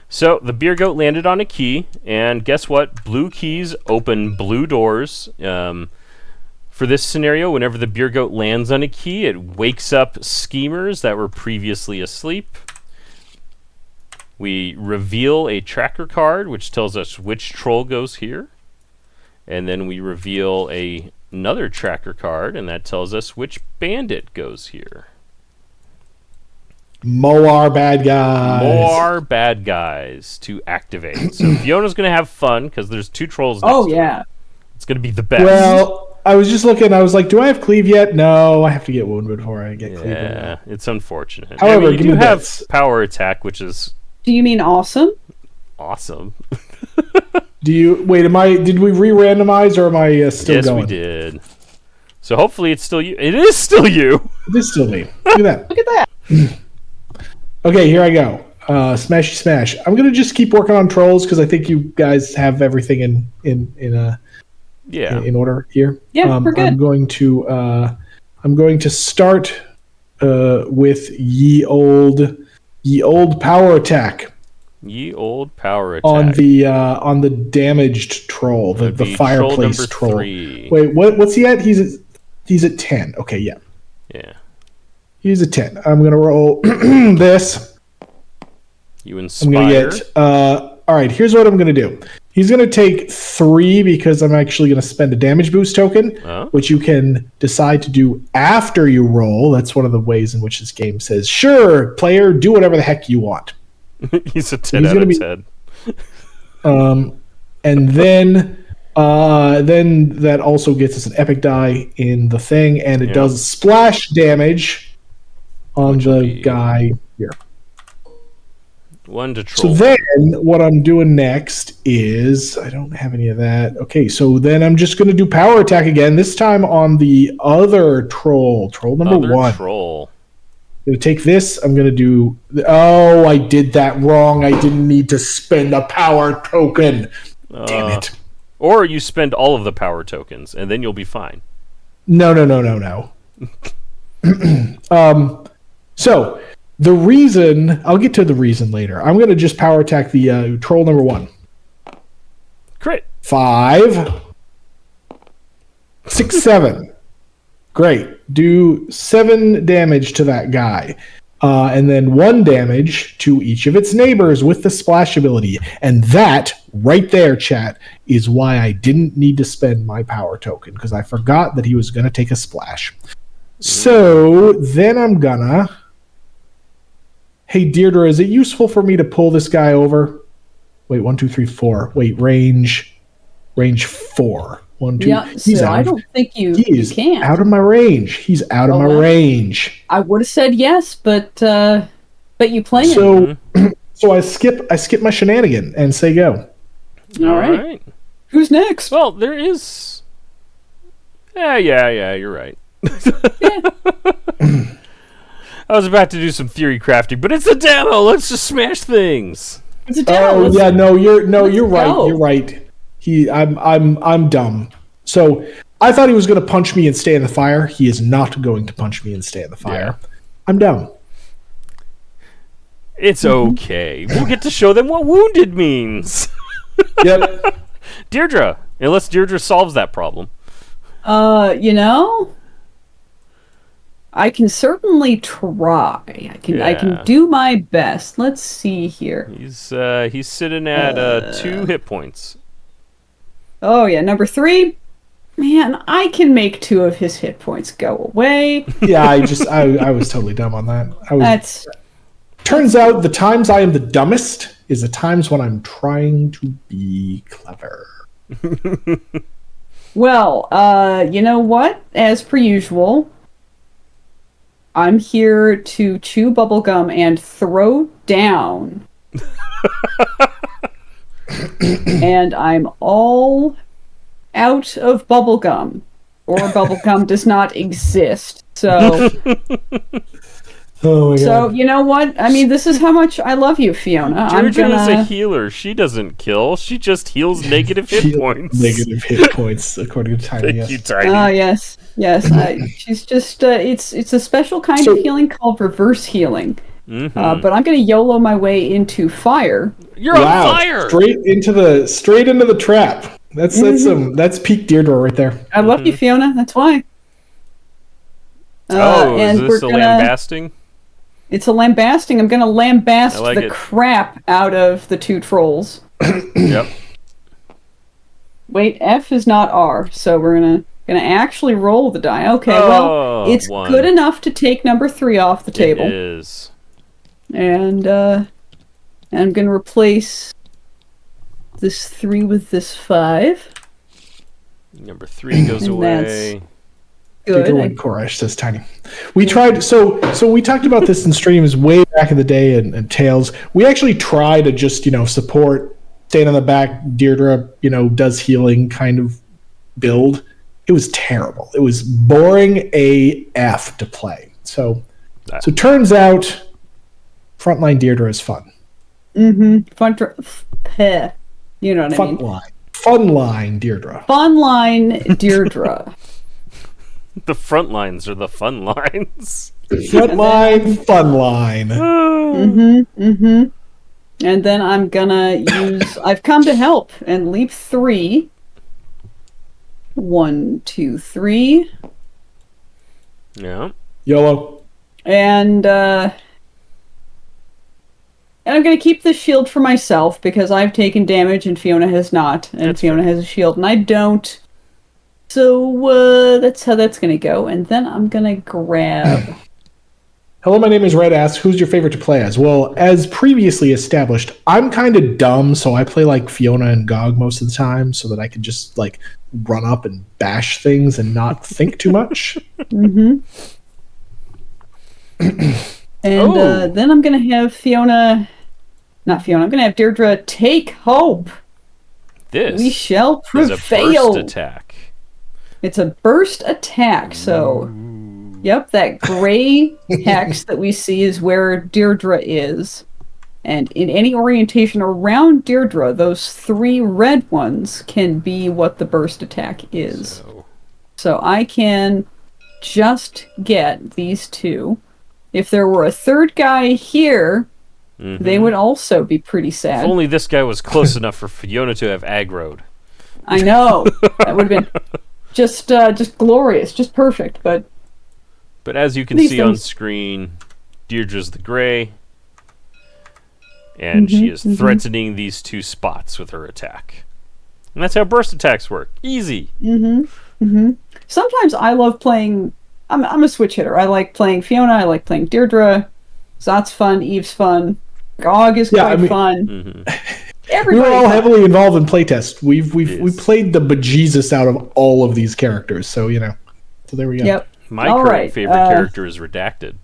So the beer goat landed on a key, and guess what? Blue keys open blue doors. For this scenario, whenever the beer goat lands on a key, it wakes up schemers that were previously asleep. We reveal a tracker card, which tells us which troll goes here. And then we reveal another tracker card, and that tells us which bandit goes here. More bad guys. More bad guys to activate. So Fiona's going to have fun, because there's 2 trolls next to her. It's going to be the best. Well, I was just looking. I was like, do I have cleave yet? No, I have to get wounded before I get cleave. Yeah, it's unfortunate. However, you do have power attack, which is... Do you mean awesome? Awesome. Do you wait? Did we re-randomize, or am I still going? Yes, we did. So hopefully it's still you. It is still you. It is still me. Look at that. Look at that. Okay, here I go. Smashy smash. I'm gonna just keep working on trolls because I think you guys have everything in order here. Yeah, we're good. I'm going to start with ye old power attack. Ye old power attack on the damaged troll, the fireplace troll. 3. Wait, what's he at? He's at 10. Okay, yeah. Yeah. He's at 10. I'm gonna roll this. You inspire. I'm gonna get. All right. Here's what I'm gonna do. He's gonna take 3 because I'm actually gonna spend a damage boost token, which you can decide to do after you roll. That's one of the ways in which this game says, "Sure, player, do whatever the heck you want." He's a 10 out of 10. And then that also gets us an epic die in the thing, and it does splash damage on the guy here. 1 to troll. So then what I'm doing next is I don't have any of that. Okay, so then I'm just going to do power attack again, this time on the other troll number 1. Troll. I'm going to take this. I'm going to do... Oh, I did that wrong. I didn't need to spend a power token. Damn it. Or you spend all of the power tokens, and then you'll be fine. No. So, the reason... I'll get to the reason later. I'm going to just power attack the troll number 1. Crit. 5. 6, 7. Great. Do 7 damage to that guy. and then 1 damage to each of its neighbors with the splash ability. And that, right there, chat, is why I didn't need to spend my power token, because I forgot that he was going to take a splash. So, then I'm gonna... Hey, Deirdre, is it useful for me to pull this guy over? Wait, 1, 2, 3, 4. Wait, range 4. 1, 2. Yeah, so I don't think you can. Out of my range. He's out of my range. I would have said yes, but you play him. So I skip my shenanigan and say go. All right. Who's next? Well, there is. Yeah, you're right. Yeah. I was about to do some theory crafting, but it's a demo. Let's just smash things. It's a demo. Oh yeah, you're right. You're right. I'm dumb. So I thought he was going to punch me and stay in the fire. He is not going to punch me and stay in the fire. Yeah. I'm dumb. It's okay. We'll get to show them what wounded means. Yep. Deirdre, unless Deirdre solves that problem. I can certainly try. I can do my best. Let's see here. He's sitting at 2 hit points. Oh yeah, number 3. Man, I can make 2 of his hit points go away. Yeah, I was totally dumb on that. Turns out the times I am the dumbest is the times when I'm trying to be clever. Well, you know what? As per usual, I'm here to chew bubblegum and throw down. And I'm all out of bubblegum. Or bubblegum does not exist. So... Oh my God. So, you know what? I mean, this is how much I love you, Fiona. Deirdre is a healer. She doesn't kill. She just heals negative hit points. Negative hit points, according to Tiny. Thank you, Tiny. Yes. She's just, it's a special kind of healing called reverse healing. Mm-hmm. But I'm going to YOLO my way into fire. You're on fire! Straight into the trap. That's peak Deirdre right there. I love you, Fiona. That's why. Is this a lambasting? It's a lambasting. I'm going to lambast the crap out of the 2 trolls. Yep. Wait, F is not R, so we're gonna actually roll the die. Okay, well, it's 1. Good enough to take number 3 off the table. It is. And I'm gonna replace this 3 with this 5. Number 3 goes away. Good. Koresh, says Tiny. We tried, so we talked about this in streams way back in the day and Tales. We actually try to just, support, stand on the back, Deirdre, does healing kind of build. It was terrible. It was boring AF to play. So turns out frontline Deirdre is fun. Mm-hmm. You know what I mean? Funline Deirdre. Funline Deirdre. The front lines are the fun lines. Front line, fun line. And then I'm gonna use... I've come to help and leap 3. 1, 2, 3. Yeah. YOLO. And I'm gonna keep the shield for myself because I've taken damage and Fiona has not. And Fiona has a shield and I don't. So that's how that's going to go. And then I'm going to grab... Hello, my name is Red Asks, who's your favorite to play as? Well, as previously established, I'm kind of dumb, so I play like Fiona and Gog most of the time so that I can just run up and bash things and not think too much. Mm-hmm. And then I'm going to have I'm going to have Deirdre take hope. We shall prevail. Is a burst attack. It's a burst attack, so... Yep, that gray hex that we see is where Deirdre is. And in any orientation around Deirdre, those 3 red ones can be what the burst attack is. So I can just get these 2. If there were a 3rd guy here, they would also be pretty sad. If only this guy was close enough for Fiona to have aggroed. I know. That would have been just glorious, just perfect, But as you can see on screen, Deirdre's the gray. And she is threatening these two spots with her attack. And that's how burst attacks work. Easy. Sometimes I love playing... I'm a switch hitter. I like playing Fiona. I like playing Deirdre. Zot's fun. Eve's fun. Gog is quite fun. We were all heavily involved in playtest. We played the bejesus out of all of these characters. So, So there we go. Yep. My current favorite character is Redacted.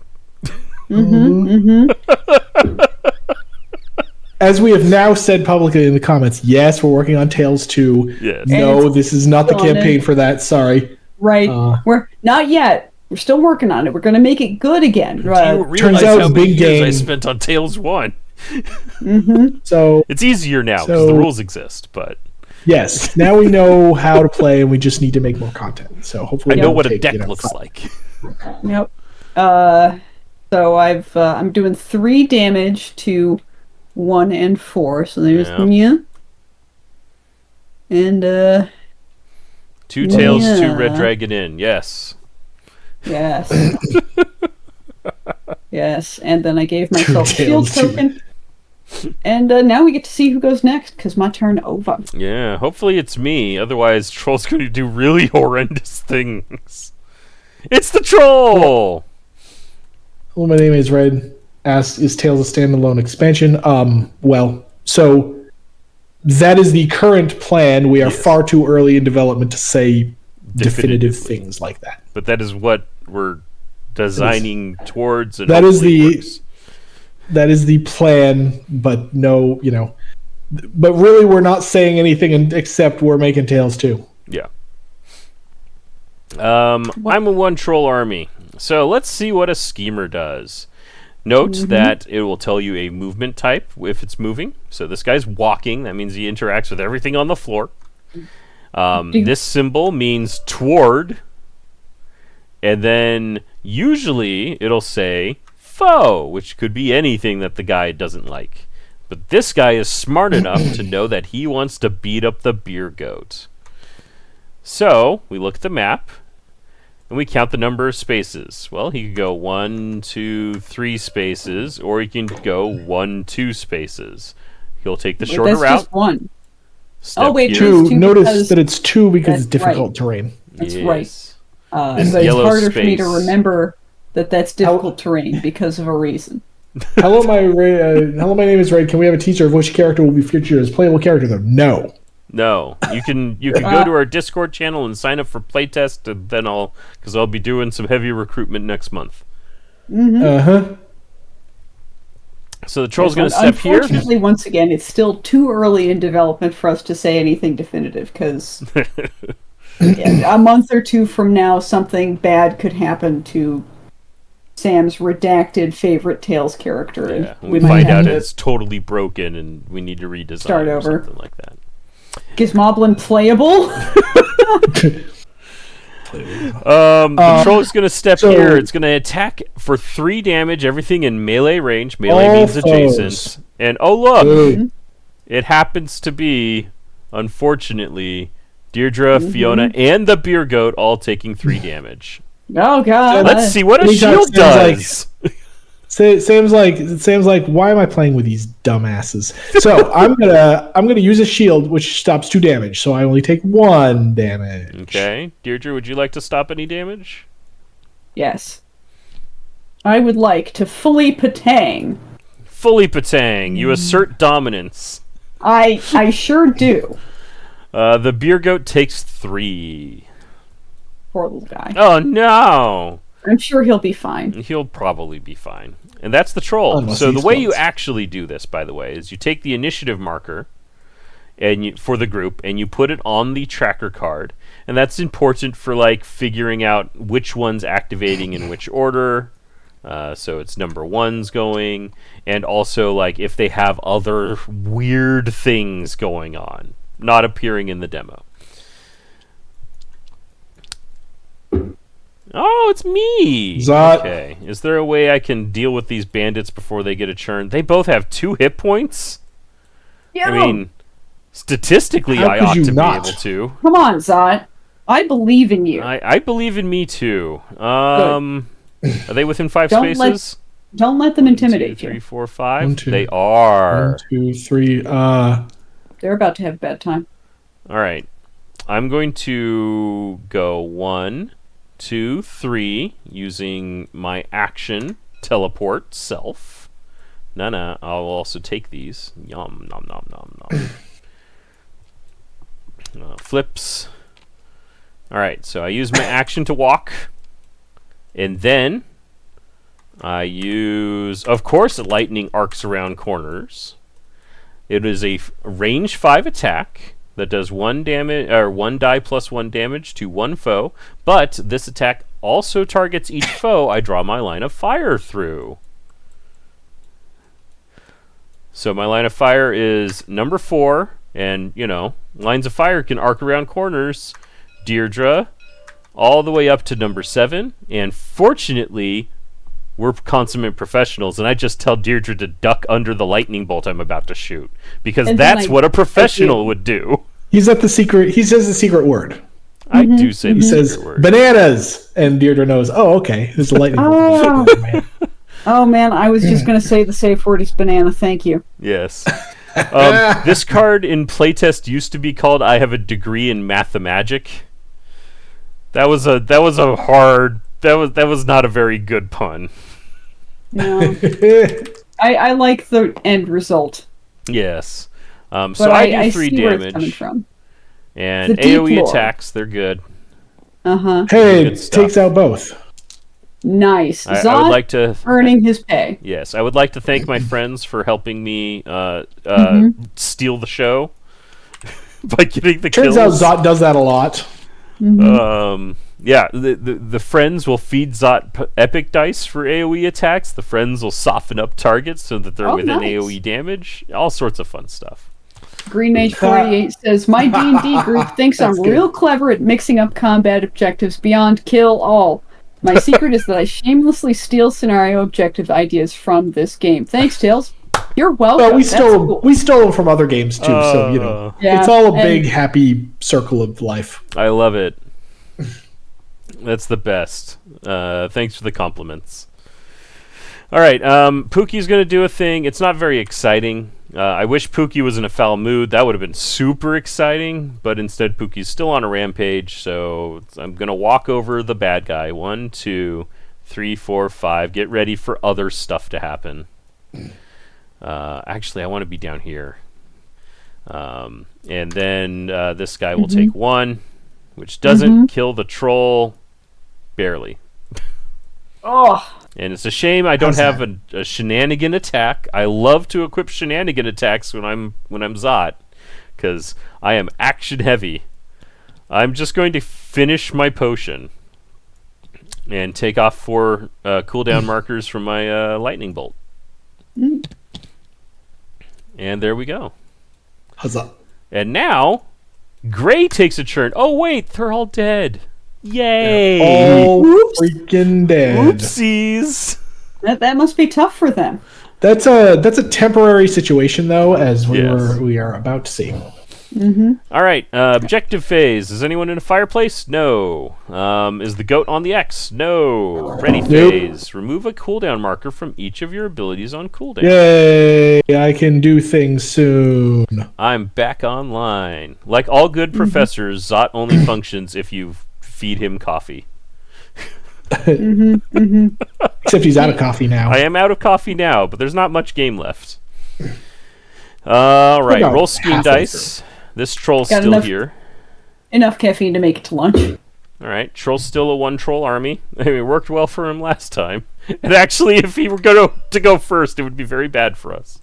As we have now said publicly in the comments, yes, we're working on Tales 2. Yes. No, this is not the campaign for that. Sorry. Right. We're not yet. We're still working on it. We're going to make it good again. Do you realize how many years I spent on Tales 1? So it's easier now because the rules exist, but yes, now we know how to play, and we just need to make more content. So hopefully, I know what a deck looks like. Yep. So I'm doing 3 damage to 1 and 4. So there's Nya. And 2 tails, 2 red dragon in. Yes. Yes. Yes. And then I gave myself a shield token. And now we get to see who goes next, because my turn over. Yeah, hopefully it's me. Otherwise, Troll's going to do really horrendous things. It's the Troll! Hello, my name is Red. Asks, is Tales a standalone expansion? Well, so that is the current plan. We are far too early in development to say definitive things like that. But that is what we're designing towards, and that is works. That is the plan, but no, but really we're not saying anything except we're making Tales 2. Yeah. I'm a 1 troll army. So let's see what a schemer does. Note that it will tell you a movement type if it's moving. So this guy's walking. That means he interacts with everything on the floor. This symbol means toward. And then usually it'll say foe, which could be anything that the guy doesn't like. But this guy is smart enough to know that he wants to beat up the beer goat. So we look at the map and we count the number of spaces. Well, he could go 1, 2, 3 spaces, or he can go 1, 2 spaces. He'll take the shorter route. Just 1. Step wait, here. 2. Notice that it's 2 because it's difficult terrain. That's right. So This it's yellow harder for me space. to remember that that's difficult terrain because of a reason. Hello, my name is Ray. Can we have a teaser of which character will be featured as playable character? Though no. No, you can go to our Discord channel and sign up for playtest, and then I'll be doing some heavy recruitment next month. So the Troll's going to step here. Unfortunately, once again, it's still too early in development for us to say anything definitive, because a month or 2 from now, something bad could happen to Sam's redacted favorite Tales character. Yeah, and we find out it's totally broken, and we need to redesign start or over. something like that. Gizmoblin playable? The Troll's going to step here. It's going to attack for 3 damage, everything in melee range. Melee means adjacent. And look! It happens to be, unfortunately, Deirdre, Fiona, and the beer goat all taking 3 damage. Oh god! Let's see what a shield does. Sam's like, why am I playing with these dumbasses? So I'm gonna use a shield which stops 2 damage, so I only take 1 damage. Okay, Deirdre, would you like to stop any damage? Yes. I would like to fully patang. Fully patang. You assert dominance. I sure do. The beer goat takes 3. Poor little guy. Oh no! I'm sure he'll be fine. He'll probably be fine. And that's the Troll. Unless So the he's way you close. actually do this, by the way, is you take the initiative marker and for the group, and you put it on the tracker card. And that's important for figuring out which one's activating in which order. So it's number 1's going, and also if they have other weird things going on, not appearing in the demo. Oh, it's me! Zot. Okay. Is there a way I can deal with these bandits before they get a churn? They both have 2 hit points? Yeah. I mean, statistically, How I could ought you to not? be able to. Come on, Zot. I believe in you. I believe in me, too. Are they within 5 Don't spaces? Don't let them 1, 2, intimidate 3, you. 4, 5. 1, 2. They are. 1, 2, 3. They're about to have a bad time. All right. I'm going to go 1, 2, 3 using my action teleport self. No, I'll also take these. Yum, nom, nom, nom, nom. Flips. All right, so I use my action to walk, and then I use, of course, lightning arcs around corners. It is a range 5 attack that does 1 damage or 1 die plus 1 damage to 1 foe, but this attack also targets each foe I draw my line of fire through. So my line of fire is number 4, and lines of fire can arc around corners. Deirdre, all the way up to number 7, and fortunately, we're consummate professionals, and I just tell Deirdre to duck under the lightning bolt I'm about to shoot, because that's what a professional would do. He says the secret word. I do say the says secret word. Bananas, and Deirdre knows. Oh, okay, there's a lightning bolt. Oh man, I was just going to say the safe word is banana. Thank you. Yes. This card in playtest used to be called "I have a degree in mathemagic." That was not a very good pun. No. I like the end result. Yes. So But I do 3 see where it's coming damage. from. And The deep AoE lore. attacks, they're good. Uh-huh. Hey, Good it stuff. takes out both. Nice. I would Zod like to earning his pay. Yes, I would like to thank my friends for helping me steal the show by getting the Turns out kills. Zot does that a lot. Yeah, the friends will feed Zot epic dice for AoE attacks. The friends will soften up targets so that they're within nice. AoE damage. All sorts of fun stuff. Green Mage 48 says, my D&D group thinks I'm That's good. real clever at mixing up combat objectives beyond kill all. My secret is that I shamelessly steal scenario objective ideas from this game. Thanks, Tails. You're welcome. Well, we That's stole cool. we stole them from other games too, so Yeah, it's all a and- big happy circle of life. I love it. That's the best. Thanks for the compliments. All right, Pookie's going to do a thing. It's not very exciting. I wish Pookie was in a foul mood. That would have been super exciting, but instead Pookie's still on a rampage, so I'm going to walk over the bad guy. 1, 2, 3, 4, 5. Get ready for other stuff to happen. Actually, I want to be down here. And then this guy will take 1, which doesn't kill the troll. Barely. Oh, And it's a shame I don't have a shenanigan attack. I love to equip shenanigan attacks when I'm Zot, because I am action heavy. I'm just going to finish my potion and take off 4 cooldown markers from my lightning bolt. And there we go. Huzzah. And now, Gray takes a turn. Oh wait, they're all dead. Yay! All Whoops. freaking dead. Oopsies. that must be tough for them. That's a temporary situation though, as Yes. we are about to see. All right, objective phase. Is anyone in a fireplace? No. Is the goat on the X? No. Ready phase. Remove a cooldown marker from each of your abilities on cooldown. Yay! I can do things soon. I'm back online. Like all good professors, Zot only functions if you feed him coffee. Except he's out of coffee now. I am out of coffee now, but there's not much game left. All right, About roll scheme halfway dice. This troll's Got still enough- here. Enough caffeine to make it to lunch. All right, troll's still a 1-troll army. I mean, it worked well for him last time. And actually, if he were going to go first, it would be very bad for us.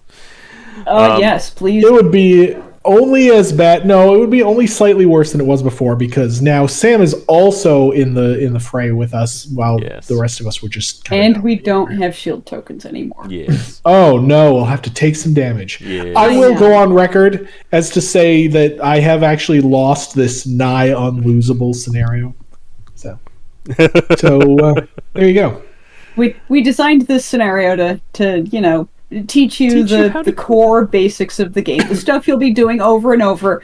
Yes, please. It would be only as bad. No, it would be only slightly worse than it was before, because now Sam is also in the fray with us, while Yes. the rest of us were just. Kind And of we don't have shield tokens anymore. Yes. Oh no, we'll have to take some damage. Yes. I will know. go on record as to say that I have actually lost this nigh unlosable scenario. So there you go. We designed this scenario to teach you the core basics of the game, the stuff you'll be doing over and over,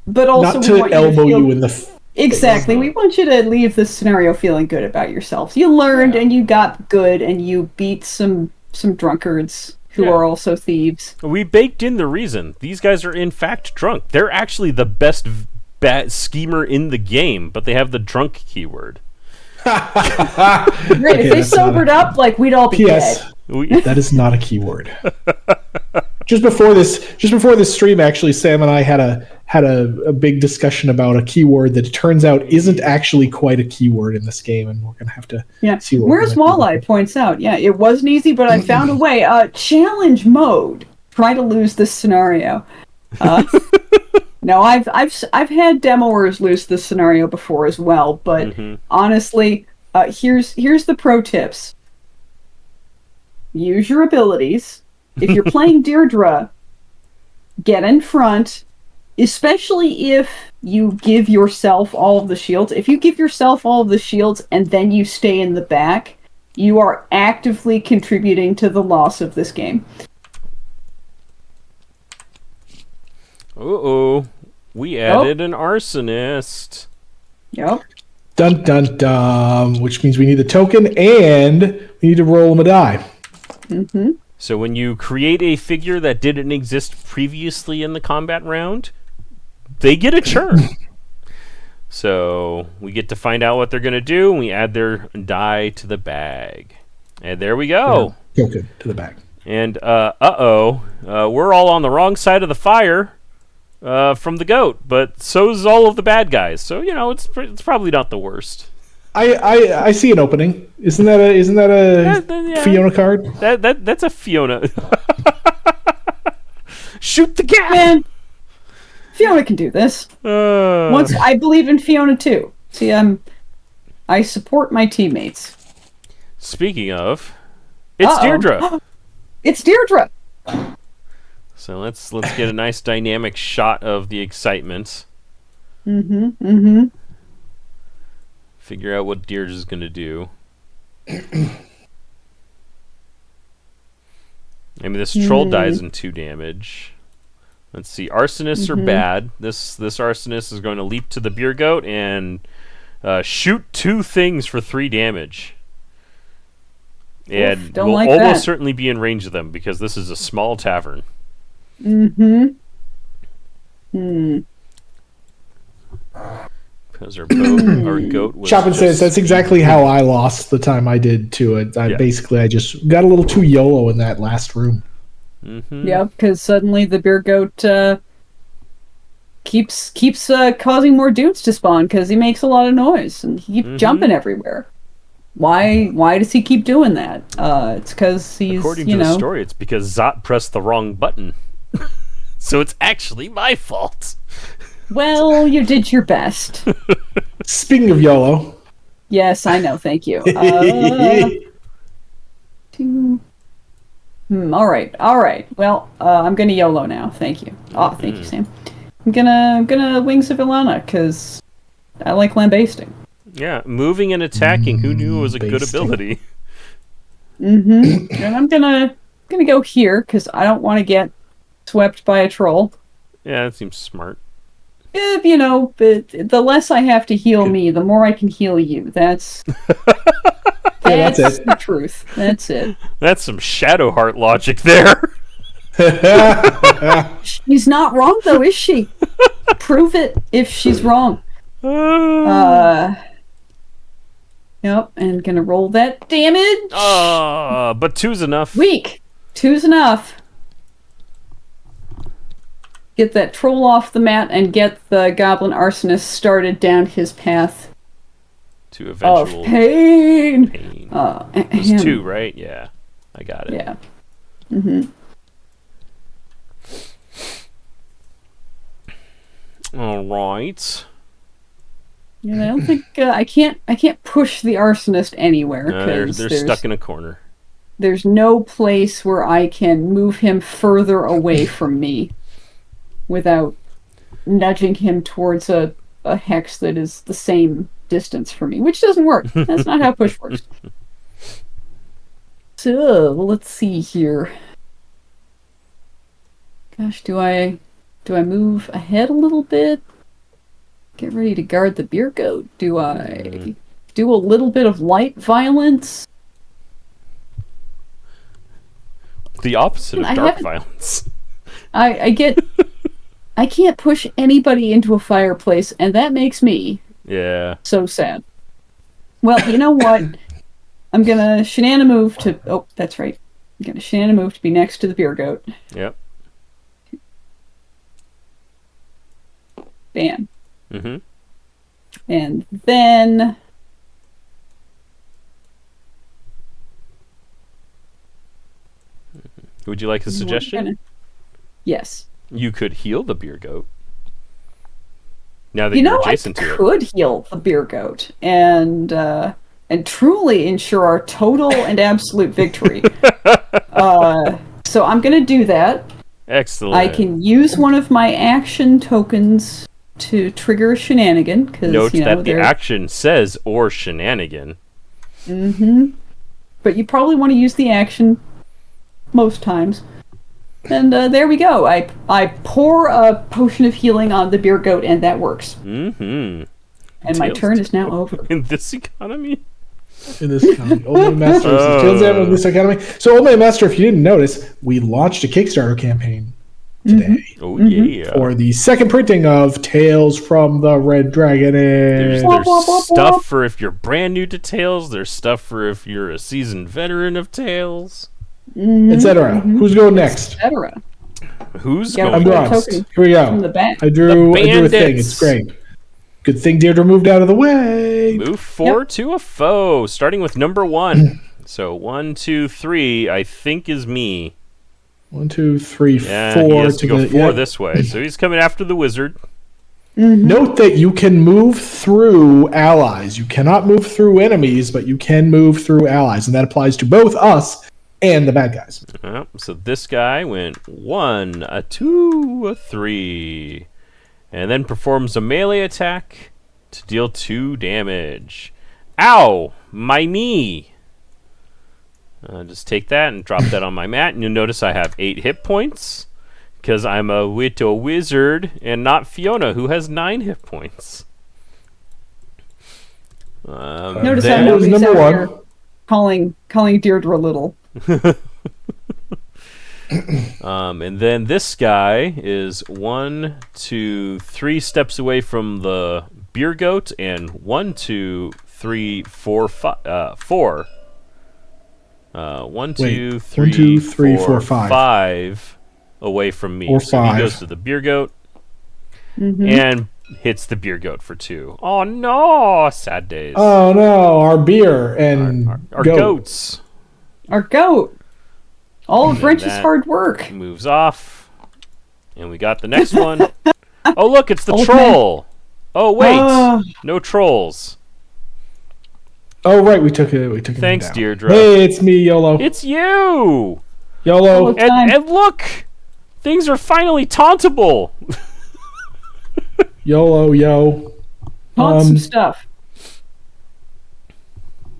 but also Not we to want you elbow feel, you in the Exactly. We want you to leave this scenario feeling good about yourselves. You learned and you got good and you beat some drunkards who are also thieves. We baked in the reason. These guys are in fact drunk. They're actually the best schemer in the game, but they have the drunk keyword. Great. If they sobered up, like, we'd all be dead. That is not a keyword. Just before this stream, actually, Sam and I had a big discussion about a keyword that it turns out isn't actually quite a keyword in this game, and we're gonna have to see what. Where's Walleye points out, it wasn't easy, but I found a way. Challenge mode. Try to lose this scenario. No, I've had demoers lose this scenario before as well, but honestly, here's the pro tips. Use your abilities. If you're playing Deirdre, get in front, especially if you give yourself all of the shields. If you give yourself all of the shields and then you stay in the back, you are actively contributing to the loss of this game. Uh-oh. We added an arsonist. Yep. Dun dun dun. Which means we need the token and we need to roll them a die. Mm-hmm. So when you create a figure that didn't exist previously in the combat round, they get a churn. So we get to find out what they're going to do, and we add their die to the bag. And there we go. Token to the bag. And, we're all on the wrong side of the fire from the goat, but so's all of the bad guys. So, it's probably not the worst. I see an opening. Isn't that a Fiona card? That's a Fiona. Shoot the gap. Man, Fiona can do this. Once I believe in Fiona too. See, I support my teammates. Speaking of, it's Deirdre. It's Deirdre. So let's get a nice dynamic shot of the excitement. Figure out what Deirdre's going to do. I mean, this troll dies in 2 damage. Let's see. Arsonists are bad. This arsonist is going to leap to the beer goat and shoot 2 things for 3 damage. And will almost certainly be in range of them because this is a small tavern. Because our goat was Chopin says that's exactly how I lost the time I did to it. I just got a little too YOLO in that last room. Yeah, because suddenly the beer goat keeps causing more dudes to spawn because he makes a lot of noise and he keeps jumping everywhere. Why does he keep doing that? It's because he's, according to the story, it's because Zot pressed the wrong button. So it's actually my fault. Well, you did your best. Speaking of YOLO. Yes, I know. Thank you. All right. Well, I'm gonna YOLO now. Thank you. Oh, thank you, Sam. I'm gonna Wings of Ilana because I like lambasting. Yeah, moving and attacking. Who knew it was a good ability? And I'm gonna go here because I don't want to get swept by a troll. Yeah, that seems smart. But the less I have to heal me, the more I can heal you. That's that's the truth. That's it. That's some Shadowheart logic there. She's not wrong though, is she? Prove it if she's wrong. Yep, and gonna roll that damage. But 2's enough. Weak. 2's enough. Get that troll off the mat and get the goblin arsonist started down his path to eventual of pain. It's 2, right? Yeah, I got it. Yeah. All right. Yeah, I don't think I can't push the arsonist anywhere because they're stuck in a corner. There's no place where I can move him further away from me without nudging him towards a hex that is the same distance for me, which doesn't work. That's not how push works. So let's see here. Gosh, do I move ahead a little bit? Get ready to guard the beer goat. Do I do a little bit of light violence? The opposite of dark violence. I get... I can't push anybody into a fireplace, and that makes me so sad. Well, you know what? I'm gonna shenana move to... Oh, that's right. I'm gonna shenana move to be next to the beer goat. Yep. Bam. Mm-hmm. And then... Would you like a suggestion? Yes. You could heal the beer goat. Now that you're adjacent to it. I could heal the beer goat and truly ensure our total and absolute victory. So I'm going to do that. Excellent. I can use one of my action tokens to trigger a shenanigan. Note that the action says "or shenanigan." Mm-hmm. But you probably want to use the action most times. And there we go. I pour a potion of healing on the beer goat, and that works. Mm-hmm. And my turn is now over. In this economy? In this economy. Old Man Master is Tales in this economy. So, Old Man Master, if you didn't notice, we launched a Kickstarter campaign today. Oh, yeah. For the second printing of Tales from the Red Dragon Inn. There's stuff for if you're brand new to Tales. There's stuff for if you're a seasoned veteran of Tales. Etc. Who's going next? Etc. Who's I'm going next? next? Here we go. From the back. I drew a thing. It's great. Good thing Deirdre moved out of the way. Move forward to a foe, starting with number 1. So 1, 2, 3, I think is me. 1, 2, 3, 4. He has to go 4 this way. So he's coming after the wizard. Note that you can move through allies. You cannot move through enemies, but you can move through allies, and that applies to both us and the bad guys. So this guy went 1, a 2, a 3, and then performs a melee attack to deal 2 damage. Ow! My knee! Just take that and drop that on my mat, and you'll notice I have 8 hit points, because I'm a wizard and not Fiona, who has 9 hit points. Notice how nobody's out here calling Deirdre little. And then this guy is 1, 2, 3 steps away from the beer goat, and 1, 2, 3, 4, 4. 1, 2, 3, 4, 5 away from me. So he goes to the beer goat and hits the beer goat for 2. Oh no! Sad days. Oh no! Our beer and our goats. Our goat. All of Wrench's hard work. Moves off. And we got the next one. Oh, look, it's the troll. Oh, wait. No trolls. Oh, right, we took it. Thanks, down. Deirdre. Hey, it's me, YOLO. It's you. YOLO. And look, things are finally tauntable. YOLO, yo. Want some stuff.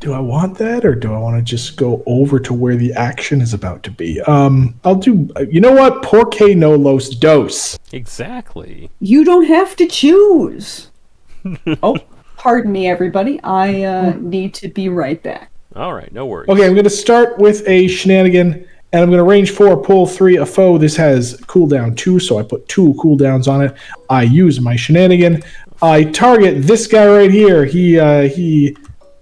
Do I want that, or do I want to just go over to where the action is about to be? I'll do... You know what? Porque no los dos. Exactly. You don't have to choose. Oh, pardon me, everybody. I need to be right back. All right, no worries. Okay, I'm going to start with a shenanigan, and I'm going to range 4, pull 3, a foe. This has cooldown 2, so I put 2 cooldowns on it. I use my shenanigan. I target this guy right here. He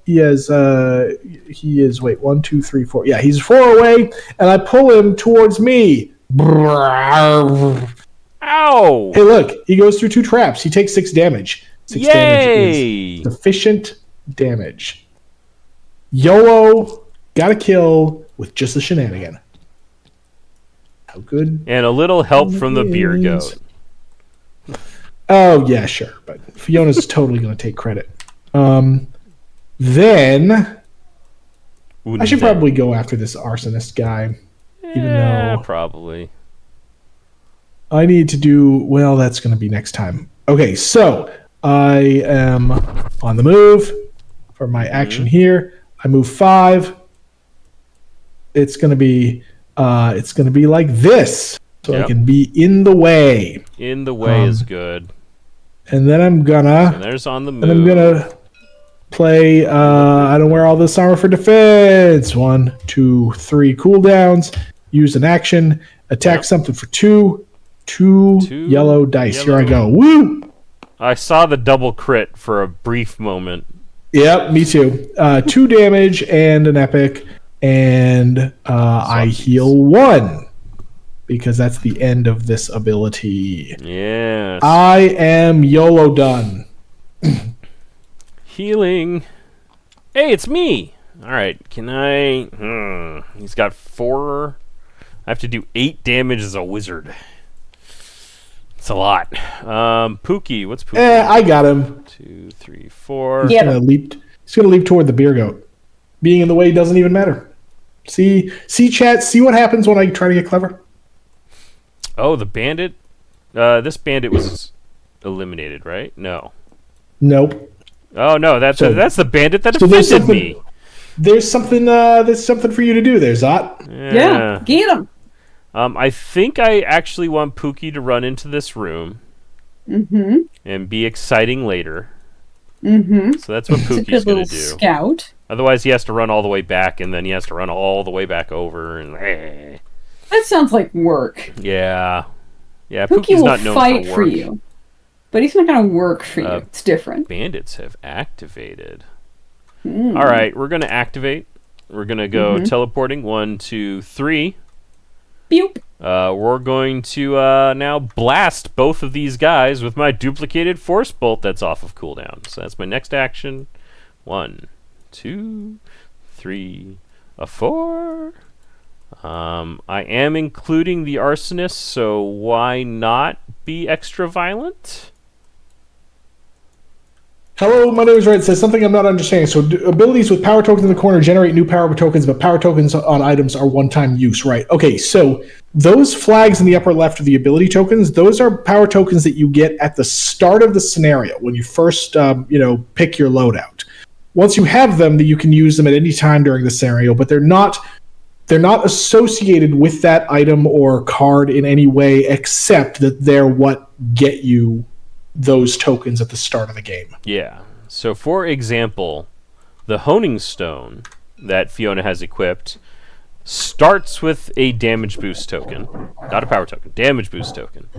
is 1, 2, 3, 4. Yeah, he's 4 away, and I pull him towards me. Ow! Hey, look, he goes through 2 traps. He takes 6 damage. 6 damage is sufficient damage. YOLO got a kill with just a shenanigan. How good? And a little help from the beer goat. Oh, yeah, sure. But Fiona's totally going to take credit. Then I should probably go after this arsonist guy. Even though probably. I need to do... Well, that's going to be next time. Okay, so I am on the move for my action here. I move 5. It's going to be like this. So I can be in the way. In the way is good. And then I'm gonna... And there's on the move. And I'm gonna play, I don't wear all this armor for defense. 1, 2, 3 cooldowns. Use an action. Attack something for 2. 2 yellow dice. Here I go. Woo! I saw the double crit for a brief moment. Yep, me too. 2 damage and an epic. And I heal 1. Because that's the end of this ability. Yes. I am YOLO done. Healing. Hey, it's me. All right, can I... He's got 4... I have to do 8 damage as a wizard. It's a lot. Pookie, what's Pookie? I got him. 2, 3, 4. He's gonna leap toward the beer goat. Being in the way doesn't even matter. See, chat. See what happens when I try to get clever. Oh, the bandit. This bandit was eliminated, right? No. Nope. Oh no, that's the bandit that there's offended me. There's something for you to do there, Zot. Yeah, get him. I think I actually want Pookie to run into this room and be exciting later. So that's what Pookie's going to do. Scout. Otherwise, he has to run all the way back, and then he has to run all the way back over. And that sounds like work. Yeah. Pookie Pookie's will not known fight for for you, but he's not going to work for you. It's different. Bandits have activated. All right, we're going to activate. We're going to go teleporting. 1, 2, 3. Boop. We're going to now blast both of these guys with my duplicated force bolt that's off of cooldown. So that's my next action. 1, 2, 3, 4. I am including the arsonist, so why not be extra violent? Hello, my name is Red. It says something I'm not understanding. So abilities with power tokens in the corner generate new power tokens, but power tokens on items are one-time use, right? Okay, so those flags in the upper left are the ability tokens. Those are power tokens that you get at the start of the scenario when you first, pick your loadout. Once you have them, you can use them at any time during the scenario, but they're not associated with that item or card in any way, except that they're what get you those tokens at the start of the game. Yeah. So, for example, the honing stone that Fiona has equipped starts with a damage boost token, not a power token, damage boost token,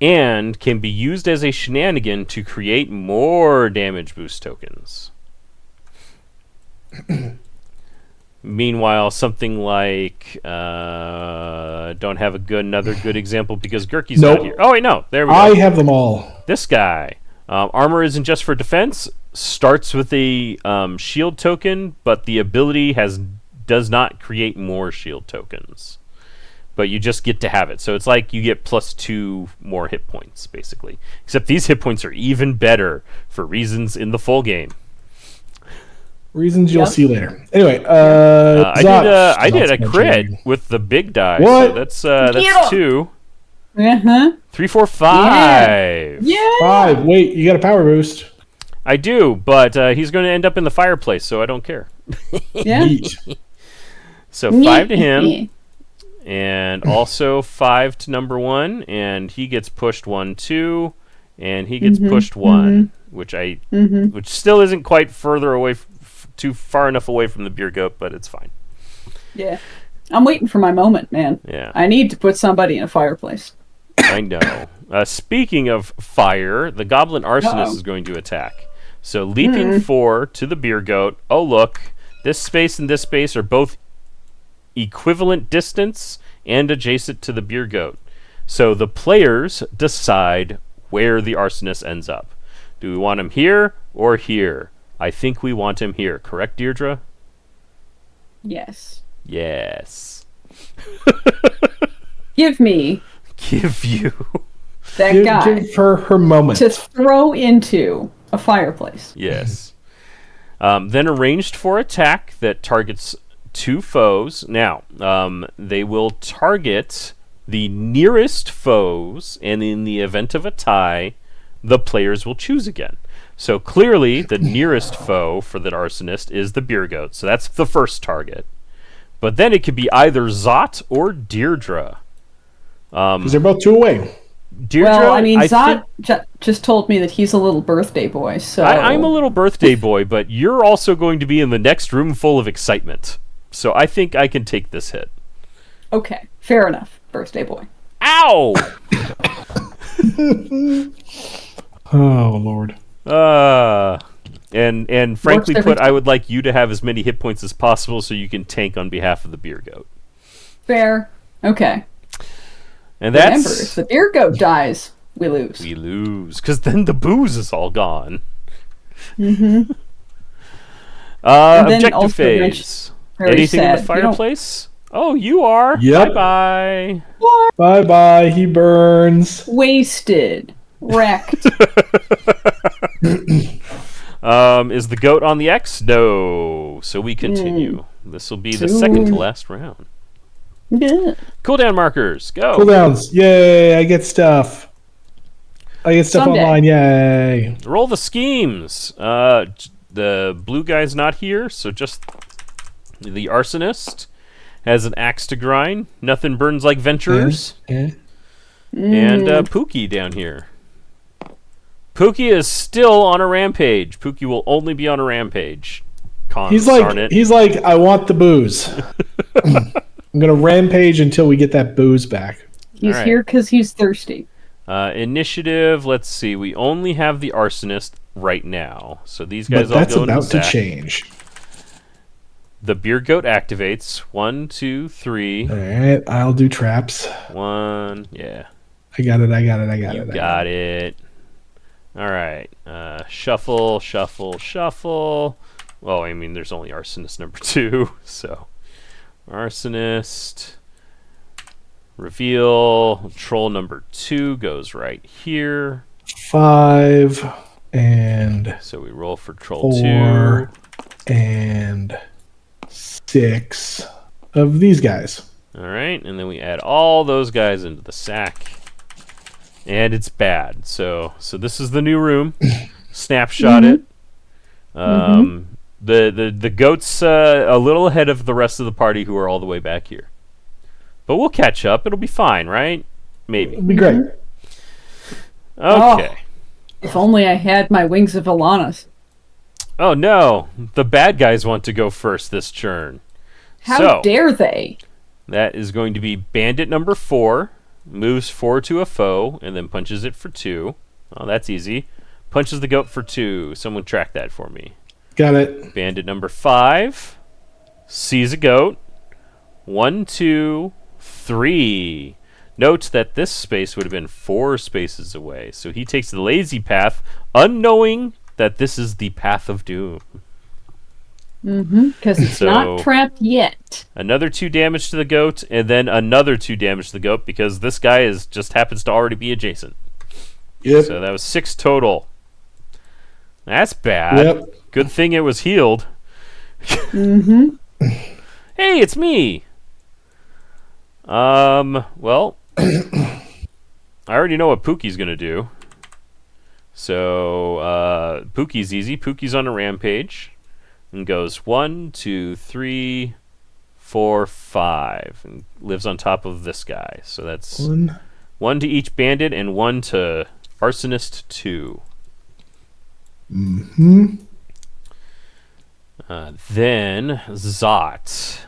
and can be used as a shenanigan to create more damage boost tokens. Meanwhile, something like don't have another good example because Gurky's not here. Oh wait, no, there we go. I have them all. This guy, armor isn't just for defense. Starts with a shield token, but the ability does not create more shield tokens. But you just get to have it, so it's like you get +2 more hit points, basically. Except these hit points are even better for reasons in the full game. Reasons you'll see later. Anyway, I did a crit with the big die. What? So that's 2. 3, 4, 5. Yeah. 5. Wait, you got a power boost. I do, but he's going to end up in the fireplace, so I don't care. Yeah. So 5 to him, and also 5 to number 1, and he gets pushed 1, 2, and he gets pushed 1, which still isn't quite further away. Too far enough away from the beer goat, but it's fine. Yeah. I'm waiting for my moment, man. Yeah. I need to put somebody in a fireplace. I know. Speaking of fire, the goblin arsonist is going to attack. So leaping 4 to the beer goat. Oh, look. This space and this space are both equivalent distance and adjacent to the beer goat. So the players decide where the arsonist ends up. Do we want him here or here? I think we want him here. Correct, Deirdre? Yes. Yes. Give me. Give you. That guy. Give her moment. To throw into a fireplace. Yes. Then arranged for attack that targets 2 foes. Now, they will target the nearest foes, and in the event of a tie, the players will choose again. So clearly, the nearest foe for the arsonist is the beer goat. So that's the first target. But then it could be either Zot or Deirdre. Because they're both 2 away. Deirdre, Well, I mean, I Zot think just told me that he's a little birthday boy, so... I'm a little birthday boy, but you're also going to be in the next room full of excitement. So I think I can take this hit. Okay, fair enough, birthday boy. Ow! Oh Lord. And frankly Works every put, I would like you to have as many hit points as possible so you can tank on behalf of the beer goat. Fair. Okay. And Remember, that's... if the beer goat dies, we lose. We lose, because then the booze is all gone. Mm-hmm. And then Objective also phase. very Anything in the sad. fireplace? Oh, you are. Yep. Bye-bye. Bye bye. He burns. Wasted. Wrecked. Is the goat on the X? No. So we continue. This will be the second to last round. Yeah. Cooldown markers. Go. Cooldowns. Yay! I get stuff. I get stuff Someday. online. Yay! Roll the schemes. The blue guy's not here, so just the arsonist has an axe to grind. Nothing burns like venturers. Eh. And Pookie down here. Pookie is still on a rampage. Pookie will only be on a rampage. He's like, I want the booze. I'm gonna rampage until we get that booze back. He's All right. here because he's thirsty. Initiative. Let's see. We only have the arsonist right now, so these guys But all that's go in about the to sack. change. The beer goat activates. 1, 2, 3. All right, I'll do traps. 1. Yeah. I got it. You got it. All right. Shuffle, shuffle, shuffle. Well, I mean, there's only arsonist number 2, so arsonist. Reveal. Troll number 2 goes right here. 5 and So we roll for troll 4 2. and 6 of these guys. All right, and then we add all those guys into the sack. And it's bad. So this is the new room. Snapshot it. The goat's a little ahead of the rest of the party who are all the way back here. But we'll catch up. It'll be fine, right? Maybe. It'd be great. Okay. If only I had my wings of Alanis. Oh no, the bad guys want to go first this turn. How dare they? That is going to be bandit number 4. Moves 4 to a foe, and then punches it for 2. Oh, that's easy. Punches the goat for 2. Someone track that for me. Got it. Bandit number 5 sees a goat. 1, 2, 3. Note that this space would have been 4 spaces away, so he takes the lazy path, unknowing that this is the path of doom. Because it's not trapped yet. Another 2 damage to the goat, and then another 2 damage to the goat because this guy just happens to already be adjacent. Yep. So that was 6 total. That's bad. Yep. Good thing it was healed. Mm-hmm. Hey, it's me. Well, I already know what Pookie's gonna do. So Pookie's easy. Pookie's on a rampage. And goes 1, 2, 3, 4, 5, and lives on top of this guy. So that's 1 to each bandit and 1 to arsonist 2. Mm-hmm. Then Zot.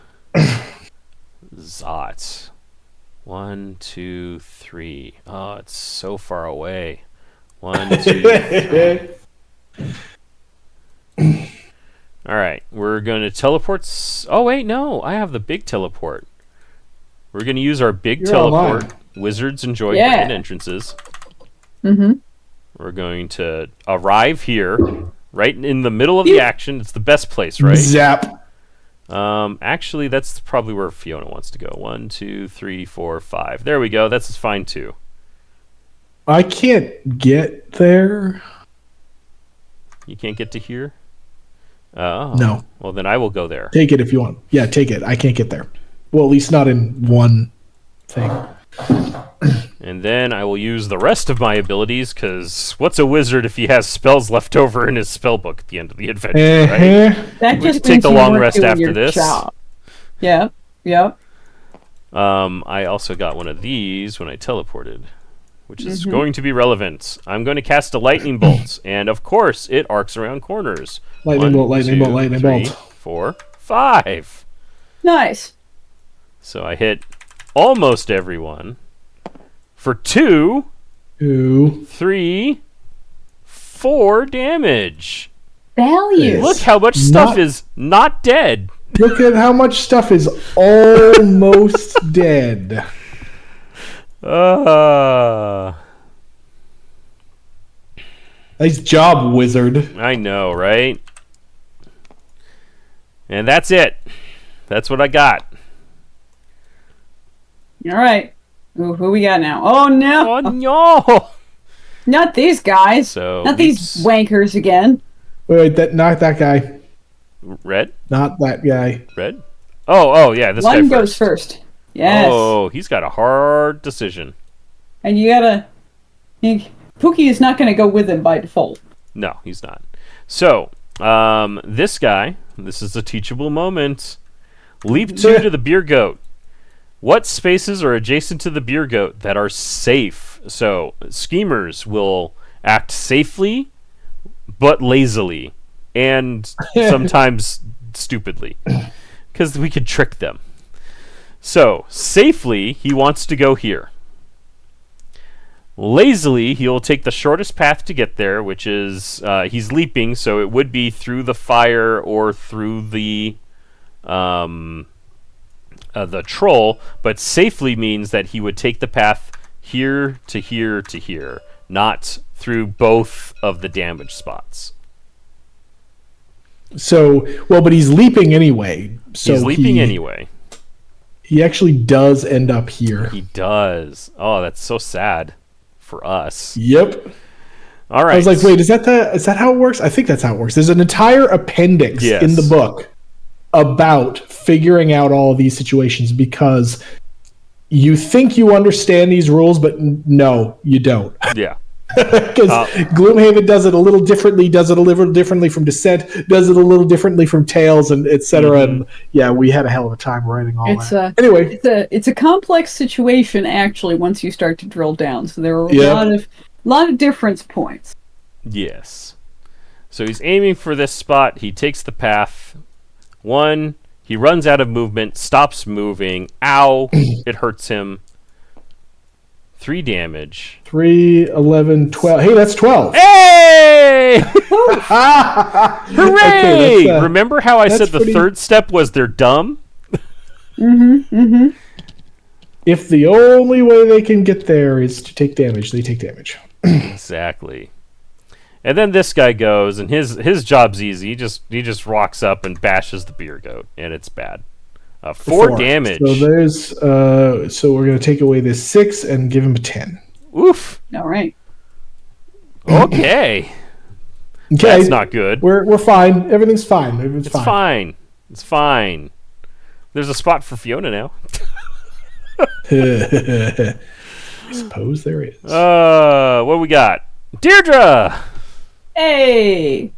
Zot. 1, 2, 3. Oh, it's so far away. 1, 2, 3. All right, we're going to teleport. Oh, wait, no. I have the big teleport. We're going to use our big teleport. Online. Wizards enjoy Yeah. grand entrances. Mm-hmm. We're going to arrive here, right in the middle of the action. It's the best place, right? Zap. Actually, that's probably where Fiona wants to go. 1, 2, 3, 4, 5. There we go. That's fine, too. I can't get there. You can't get to here? Oh. No. Well, then I will go there. Take it if you want. Yeah, take it. I can't get there. Well, at least not in one thing. And then I will use the rest of my abilities, because what's a wizard if he has spells left over in his spell book at the end of the adventure, right? That We just can take means the you long weren't rest doing after your this. job. Yep. I also got one of these when I teleported. which is going to be relevant. I'm going to cast a lightning bolt, and of course, it arcs around corners. Lightning bolt, lightning bolt, 3, 4, 5. Nice. So I hit almost everyone for 2, 3, 4 damage. Value. Look how much stuff is not dead. Look at how much stuff is almost dead. Nice job, wizard. I know, right? And that's it. That's what I got. All right. Ooh, who we got now? Oh, no. Oh, no. Not these guys. So Not these wankers again. Wait, not that guy. Red? Not that guy. Red? Oh, yeah, this One guy goes first. Yes. Oh, he's got a hard decision. And you gotta... Pookie is not gonna go with him by default. No, he's not. So, this guy, this is a teachable moment. Leap 2 to the beer goat. What spaces are adjacent to the beer goat that are safe? So, schemers will act safely, but lazily, and sometimes stupidly, because we could trick them. So, safely, he wants to go here. Lazily, he'll take the shortest path to get there, which is, he's leaping, so it would be through the fire or through the troll, but safely means that he would take the path here to here to here, not through both of the damage spots. So, well, but he's leaping anyway. So he's leaping anyway. He actually does end up here. He does. Oh, that's so sad for us. Yep. All right. I was like, wait, is that how it works? I think that's how it works. There's an entire appendix in the book about figuring out all of these situations, because you think you understand these rules, but no, you don't. Yeah. Because Gloomhaven does it a little differently, from Descent, does it a little differently from Tales, and etc. And yeah, we had a hell of a time writing all that. Anyway, it's a complex situation actually. Once you start to drill down, so there are a lot of difference points. Yes. So he's aiming for this spot. He takes the path. 1, he runs out of movement, stops moving. Ow! It hurts him. 3 damage. 3, 11, 12. Hey, that's 12. Hey! Hooray! Okay, remember how I said the third step was they're dumb? If the only way they can get there is to take damage, they take damage. Exactly. And then this guy goes, and his job's easy. He just rocks up and bashes the beer goat, and it's bad. 4 damage. So there's so we're gonna take away this 6 and give him a 10. Oof. All right. Okay. That's not good. We're fine. Everything's fine. It's fine. It's fine. There's a spot for Fiona now. I suppose there is. What do we got? Deirdre! Hey!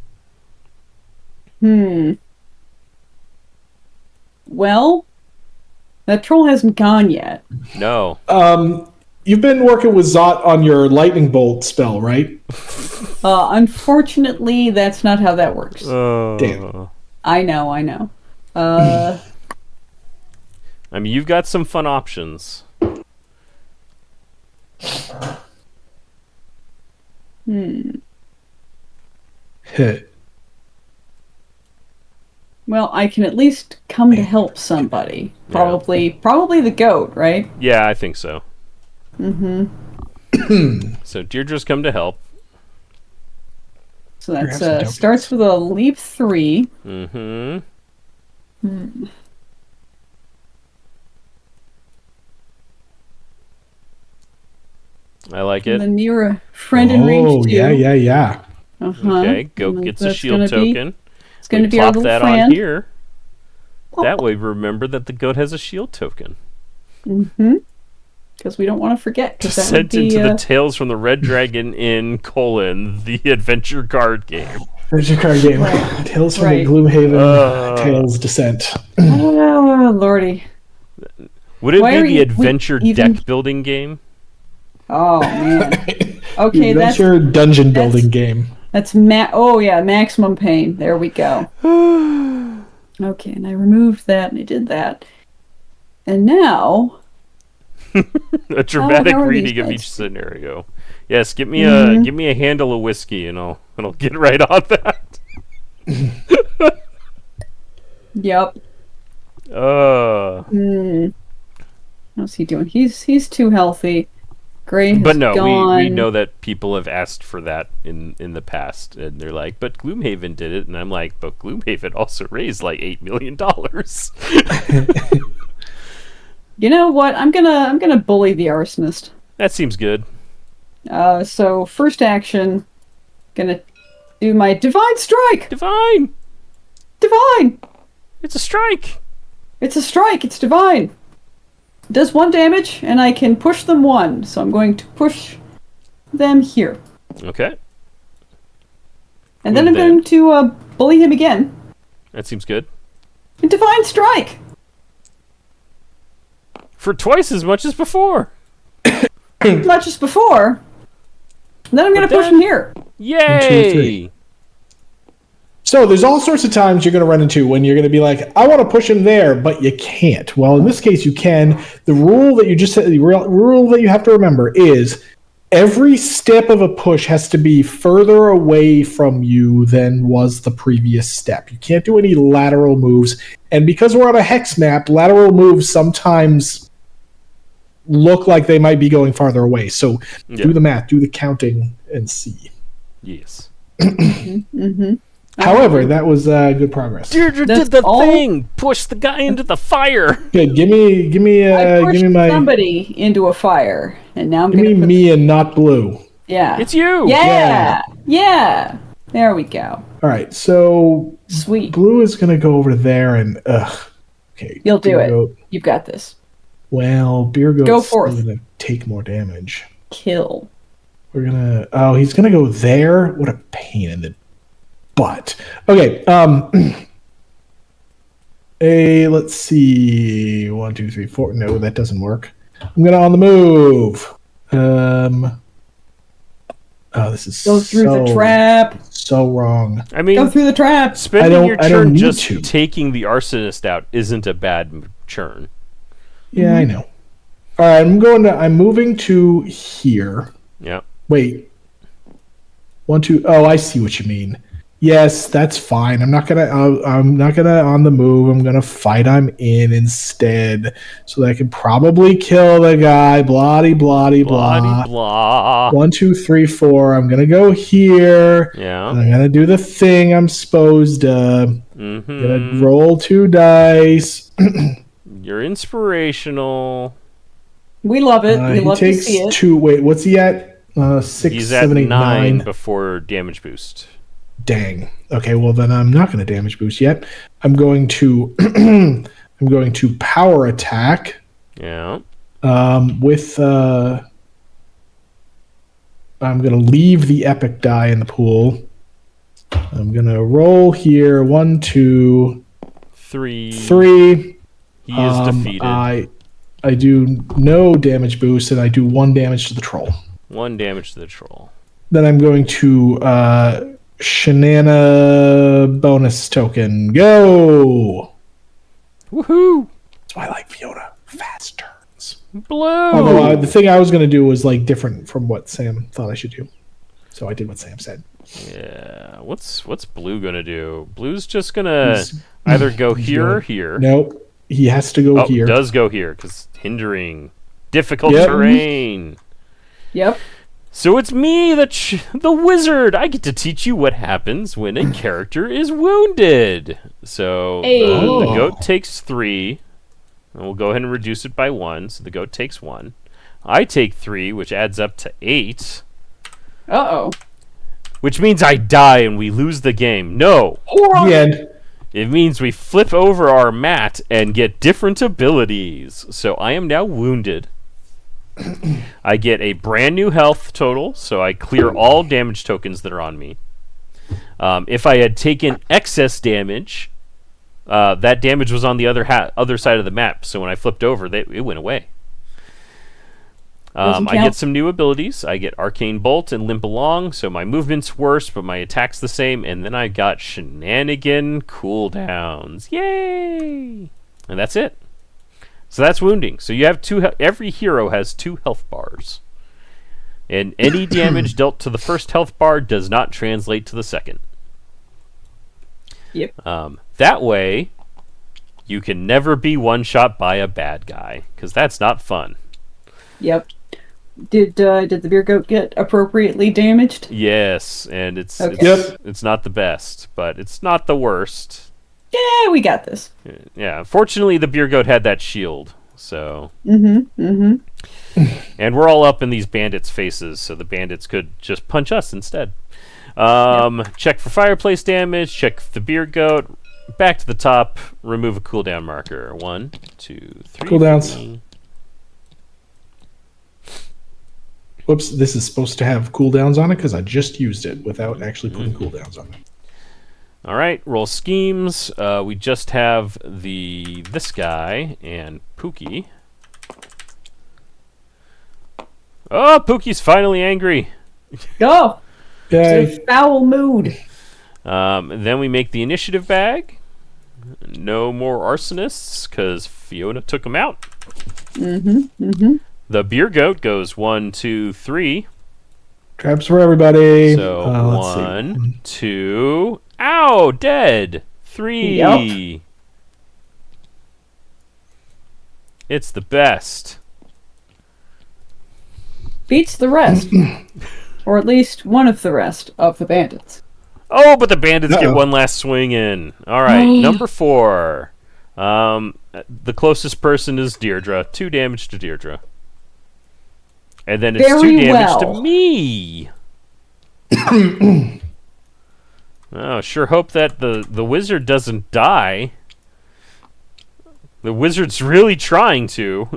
Well, that troll hasn't gone yet. No. You've been working with Zot on your lightning bolt spell, right? Unfortunately, that's not how that works. Damn. I know. I mean, you've got some fun options. Well, I can at least come to help somebody. Probably the goat, right? Yeah, I think so. So Deirdre's come to help. So that starts with a leap 3. I like it. And then you're a friend in range 2. Yeah. Okay, goat gets a shield token. It's going to be our plop little that friend. on here. That way, remember that the goat has a shield token. Because we don't want to forget. Descent into the Tales from the Red Dragon Inn, the adventure card game. Adventure card game. Right. Tales from the Gloomhaven Tales Descent. Oh, lordy. Would it be the adventure deck building game? Oh man. Okay, That's your dungeon building game. That's maximum pain. There we go. Okay, and I removed that, and I did that, and now A dramatic how are these reading of guys? each scenario. Yes, give me a handle of whiskey, and I'll get right on that. Yep. How's he doing? He's too healthy. Gray has But no, gone. we know that people have asked for that in the past, and they're like, "But Gloomhaven did it," and I'm like, "But Gloomhaven also raised like $8 million." You know what? I'm gonna bully the arsonist. That seems good. So first action, gonna do my divine strike. Divine. Divine. It's a strike. It's a strike. It's divine. Does 1 damage, and I can push them 1. So I'm going to push them here, Okay, and then And I'm then- going to bully him again. that seems good. And divine strike. For twice as much as before. Not just before. And then I'm going to push him here. Yay! 2, 3. So there's all sorts of times you're going to run into when you're going to be like, I want to push him there, but you can't. Well, in this case, you can. The rule that you just said, the rule that you have to remember is every step of a push has to be further away from you than was the previous step. You can't do any lateral moves. And because we're on a hex map, lateral moves sometimes look like they might be going farther away. So Yeah. do the math, do the counting, and see. Yes. However, that was good progress. Deirdre That's did the all- thing. Push the guy into the fire. Good. Give me I pushed my somebody into a fire, and now I'm give me going to put me and not blue. yeah. It's you. Yeah. There we go. All right. So Sweet. blue is gonna go over there and okay. You'll do Beer it. Goat- You've got this. Well, beer goat's Go forth. still gonna take more damage. Kill. We're gonna. Oh, he's gonna go there. What a pain in the butt. Okay. Let's see. 1, 2, 3, 4. No, that doesn't work. I'm gonna on the move. Oh, this is Go through the trap. So wrong. I mean, Go through the trap. spending your I don't turn need just to. taking the arsonist out isn't a bad churn. Yeah, I know. All right, I'm moving to here. Yeah. Wait. 1, 2. Oh, I see what you mean. Yes, that's fine. I'm not gonna on the move. I'm gonna fight. I'm in instead, so that I can probably kill the guy. Bloody blah. Blah blah. 1, 2, 3, 4. I'm gonna go here. And Yeah. I'm gonna do the thing I'm supposed to. Mm-hmm. Gonna roll 2 dice. You're inspirational. We love it. We He love to takes see it. 2. Wait, what's he at? 6, He's at 7, 8, 9 9. before damage boost. Dang. Okay, well then I'm not going to damage boost yet. I'm going to I'm going to power attack Yeah. with I'm going to leave the epic die in the pool. I'm going to roll here. 1, 2, 3. 3. He is defeated. I do no damage boost and I do 1 damage to the troll. 1 damage to the troll. Then I'm going to Shanana bonus token. Go! Woohoo! That's why I like Fiona. Fast turns. Blue. Although the thing I was going to do was like different from what Sam thought I should do. So I did what Sam said. Yeah. What's blue gonna do? Blue's just gonna He's- either go he's here or going- here. Nope. He has to go Oh, here. does go here because hindering difficult Yep. terrain. Yep. So it's me, the wizard. I get to teach you what happens when a character is wounded. So Hey. the Oh. goat takes 3. And we'll go ahead and reduce it by 1. So the goat takes 1. I take 3, which adds up to 8. Uh-oh. Which means I die and we lose the game. No. The end. It means we flip over our mat and get different abilities. So I am now wounded. I get a brand new health total, so I clear all damage tokens that are on me. If I had taken excess damage, that damage was on the other side of the map. So when I flipped over, it went away. Doesn't I get count. some new abilities. I get Arcane Bolt and Limp Along, so my movement's worse, but my attack's the same. And then I got Shenanigan cooldowns. Yay! And that's it. So that's wounding. So you have every hero has 2 health bars. And any damage dealt to the first health bar does not translate to the second. Yep. That way, you can never be one-shot by a bad guy, because that's not fun. Yep. Did the beer goat get appropriately damaged? Yes, and it's not the best, but it's not the worst. Yeah, we got this. Yeah, fortunately the beer goat had that shield, so. Mm-hmm. And we're all up in these bandits' faces, so the bandits could just punch us instead. Check for fireplace damage. Check the beer goat. Back to the top. Remove a cooldown marker. 1, 2, 3. Cooldowns. Whoops, this is supposed to have cooldowns on it because I just used it without actually putting cooldowns on it. All right, roll schemes. We just have this guy and Pookie. Oh, Pookie's finally angry. Go. Yay. It's a foul mood. Then we make the initiative bag. No more arsonists because Fiona took them out. Mm-hmm. The beer goat goes 1, 2, 3. Traps for everybody. So let's see. 1, 2. Ow! Dead. 3. Yep. It's the best. Beats the rest. Or at least one of the rest of the bandits. Oh, but the bandits get Uh-oh. one last swing in. All right, number 4. The closest person is Deirdre. 2 damage to Deirdre. And then it's 2 damage to me. Oh, sure hope that the wizard doesn't die. The wizard's really trying to.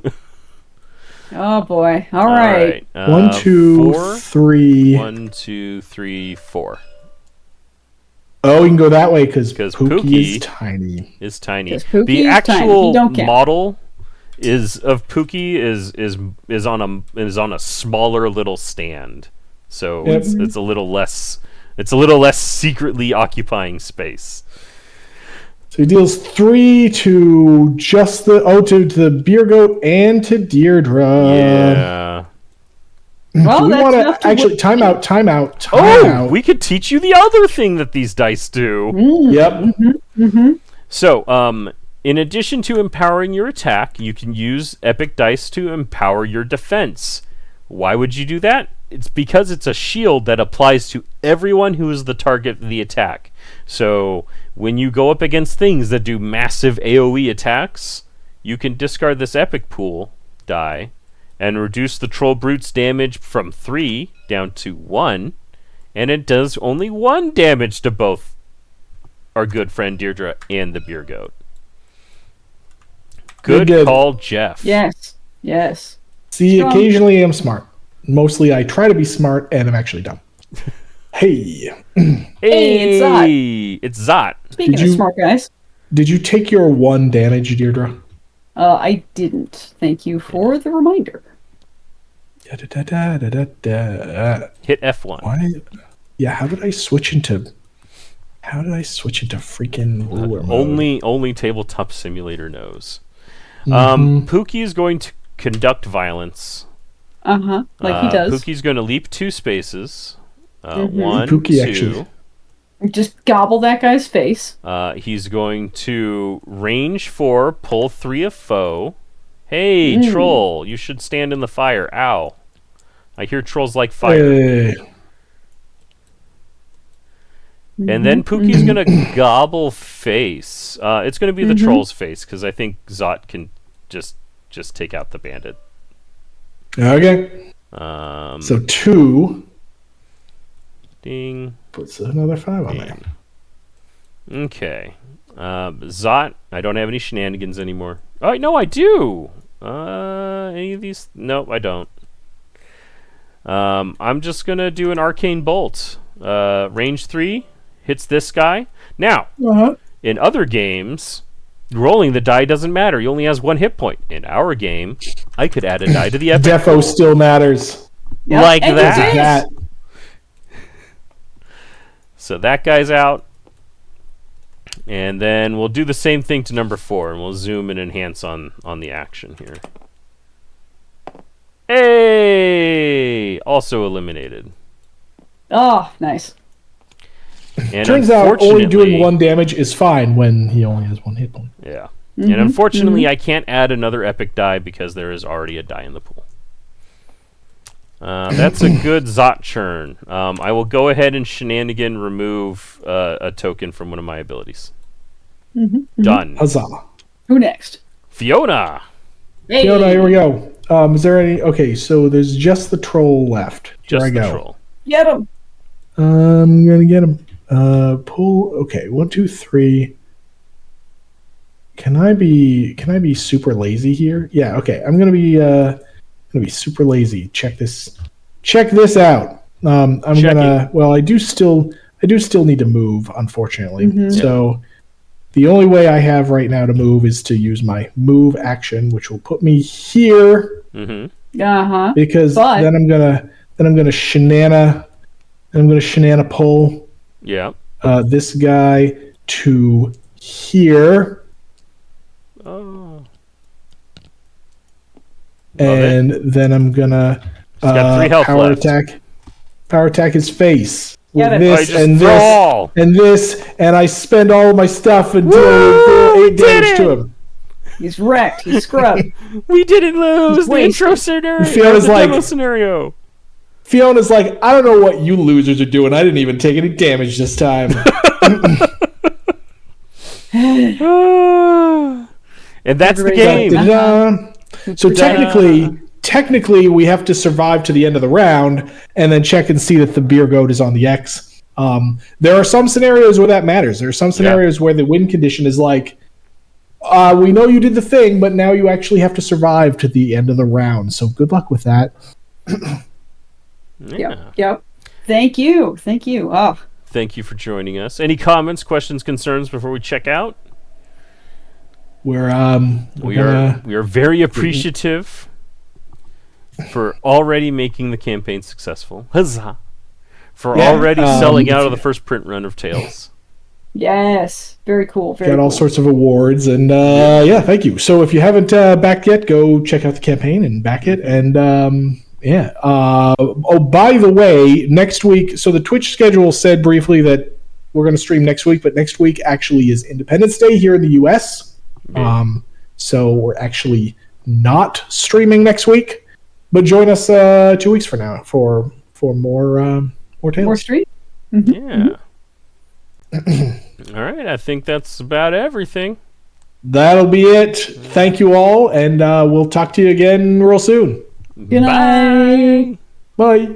Oh boy. All right. 1, 2, 4. 3. 1, 2, 3, 4. Oh, you can go that way because 'Cause Pookie Pookie is tiny. Is tiny. 'Cause Pookie The is tiny. actual He don't count. model of Pookie is on a smaller little stand. So Yep. it's a little less secretly occupying space. So he deals 3 to just to the beer goat and to Deirdre. Yeah. Well, Do we that's want enough to to actually whip- time out. Oh, we could teach you the other thing that these dice do. Yep. So, in addition to empowering your attack, you can use epic dice to empower your defense. Why would you do that? It's because it's a shield that applies to everyone who is the target of the attack. So, when you go up against things that do massive AoE attacks, you can discard this epic pool die and reduce the Troll Brute's damage from 3 down to 1, and it does only 1 damage to both our good friend Deirdre and the beer goat. Good call, Jeff. Yes. See, Strong. occasionally I'm smart. Mostly I try to be smart and I'm actually dumb. Hey, Hey, it's It's Zot. Speaking Did of you- smart guys, did you take your 1 damage, Deirdre? I didn't. Thank you for the reminder. Da-da-da-da-da-da. Hit F1. Why? Yeah, how did I switch into freaking ruler mode? Only Tabletop Simulator knows. Mm-hmm. Pookie is going to conduct violence. Like he does. Pookie's going to leap 2 spaces. Mhm. 1, Pookie 2. actually- Just gobble that guy's face. He's going to range 4, pull 3 of foe. Hey, troll, you should stand in the fire. Ow. I hear trolls like fire. Hey. And then Pookie's going to gobble face. It's going to be the troll's face, because I think Zot can just take out the bandit. Okay. So 2 Ding. puts another 5 on there. Okay. Zot, I don't have any shenanigans anymore. Oh, no, I do. Any of these? Nope, I don't. I'm just going to do an arcane bolt. Range 3 hits this guy. Now, in other games, Rolling the die doesn't matter. He only has 1 hit point. In our game, I could add a die to the epic. Defo still matters. Yep, Like and that. it is. That. So that guy's out. And then we'll do the same thing to number 4, and we'll zoom and enhance on the action here. Hey! Also eliminated. Oh, nice. And Turns out only doing unfortunately- 1 damage is fine when he only has 1 hit point. Yeah. And unfortunately, I can't add another epic die because there is already a die in the pool. That's a good Zot churn. I will go ahead and shenanigan remove a token from one of my abilities. Done. Huzzah. Who next? Fiona! Hey. Fiona, here we go. Is there any... Okay, so there's just the troll left. Here Just I the go. troll. Get him. I'm gonna get him. Pull. Okay, 1, 2, 3. Can I be super lazy here? Yeah. Okay. I'm gonna be super lazy. Check this out. I'm gonna. Well, I do still need to move, unfortunately. So the only way I have right now to move is to use my move action, which will put me here. Uh-huh. Because But- then I'm gonna shenana pull Yeah. this guy to here, Oh. and then I'm gonna got 3 health power left. attack his face with Get it. this I just and brawl. this, and I spend all my stuff until Woo! I do 8 damage Did to it! him. He's wrecked. He's scrubbed. We didn't lose He's the intro wasted. scenario. Fiona's the like- demo scenario. Fiona's like, I don't know what you losers are doing. I didn't even take any damage this time. And that's the Everybody's game. Da-da-da. So technically, we have to survive to the end of the round and then check and see that the beer goat is on the X. There are some scenarios where that matters. There are some scenarios where the win condition is like, we know you did the thing, but now you actually have to survive to the end of the round. So good luck with that. Yeah. Yep. Thank you. Oh, Thank you for joining us. Any comments, questions, concerns before we check out? We We are very appreciative for already making the campaign successful. Huzzah! For Yeah, already selling out of the first print run of Tales. yes. Very cool. Very got all cool. sorts of awards, and yeah, thank you. So if you haven't backed yet, go check out the campaign and back it. And yeah. Oh, by the way, next week. So the Twitch schedule said briefly that we're going to stream next week, but next week actually is Independence Day here in the U.S. So we're actually not streaming next week, but join us 2 weeks from now for more Tales. More street. Yeah. All right, I think that's about everything. That'll be it. Thank you all, and we'll talk to you again real soon. Good night. Bye.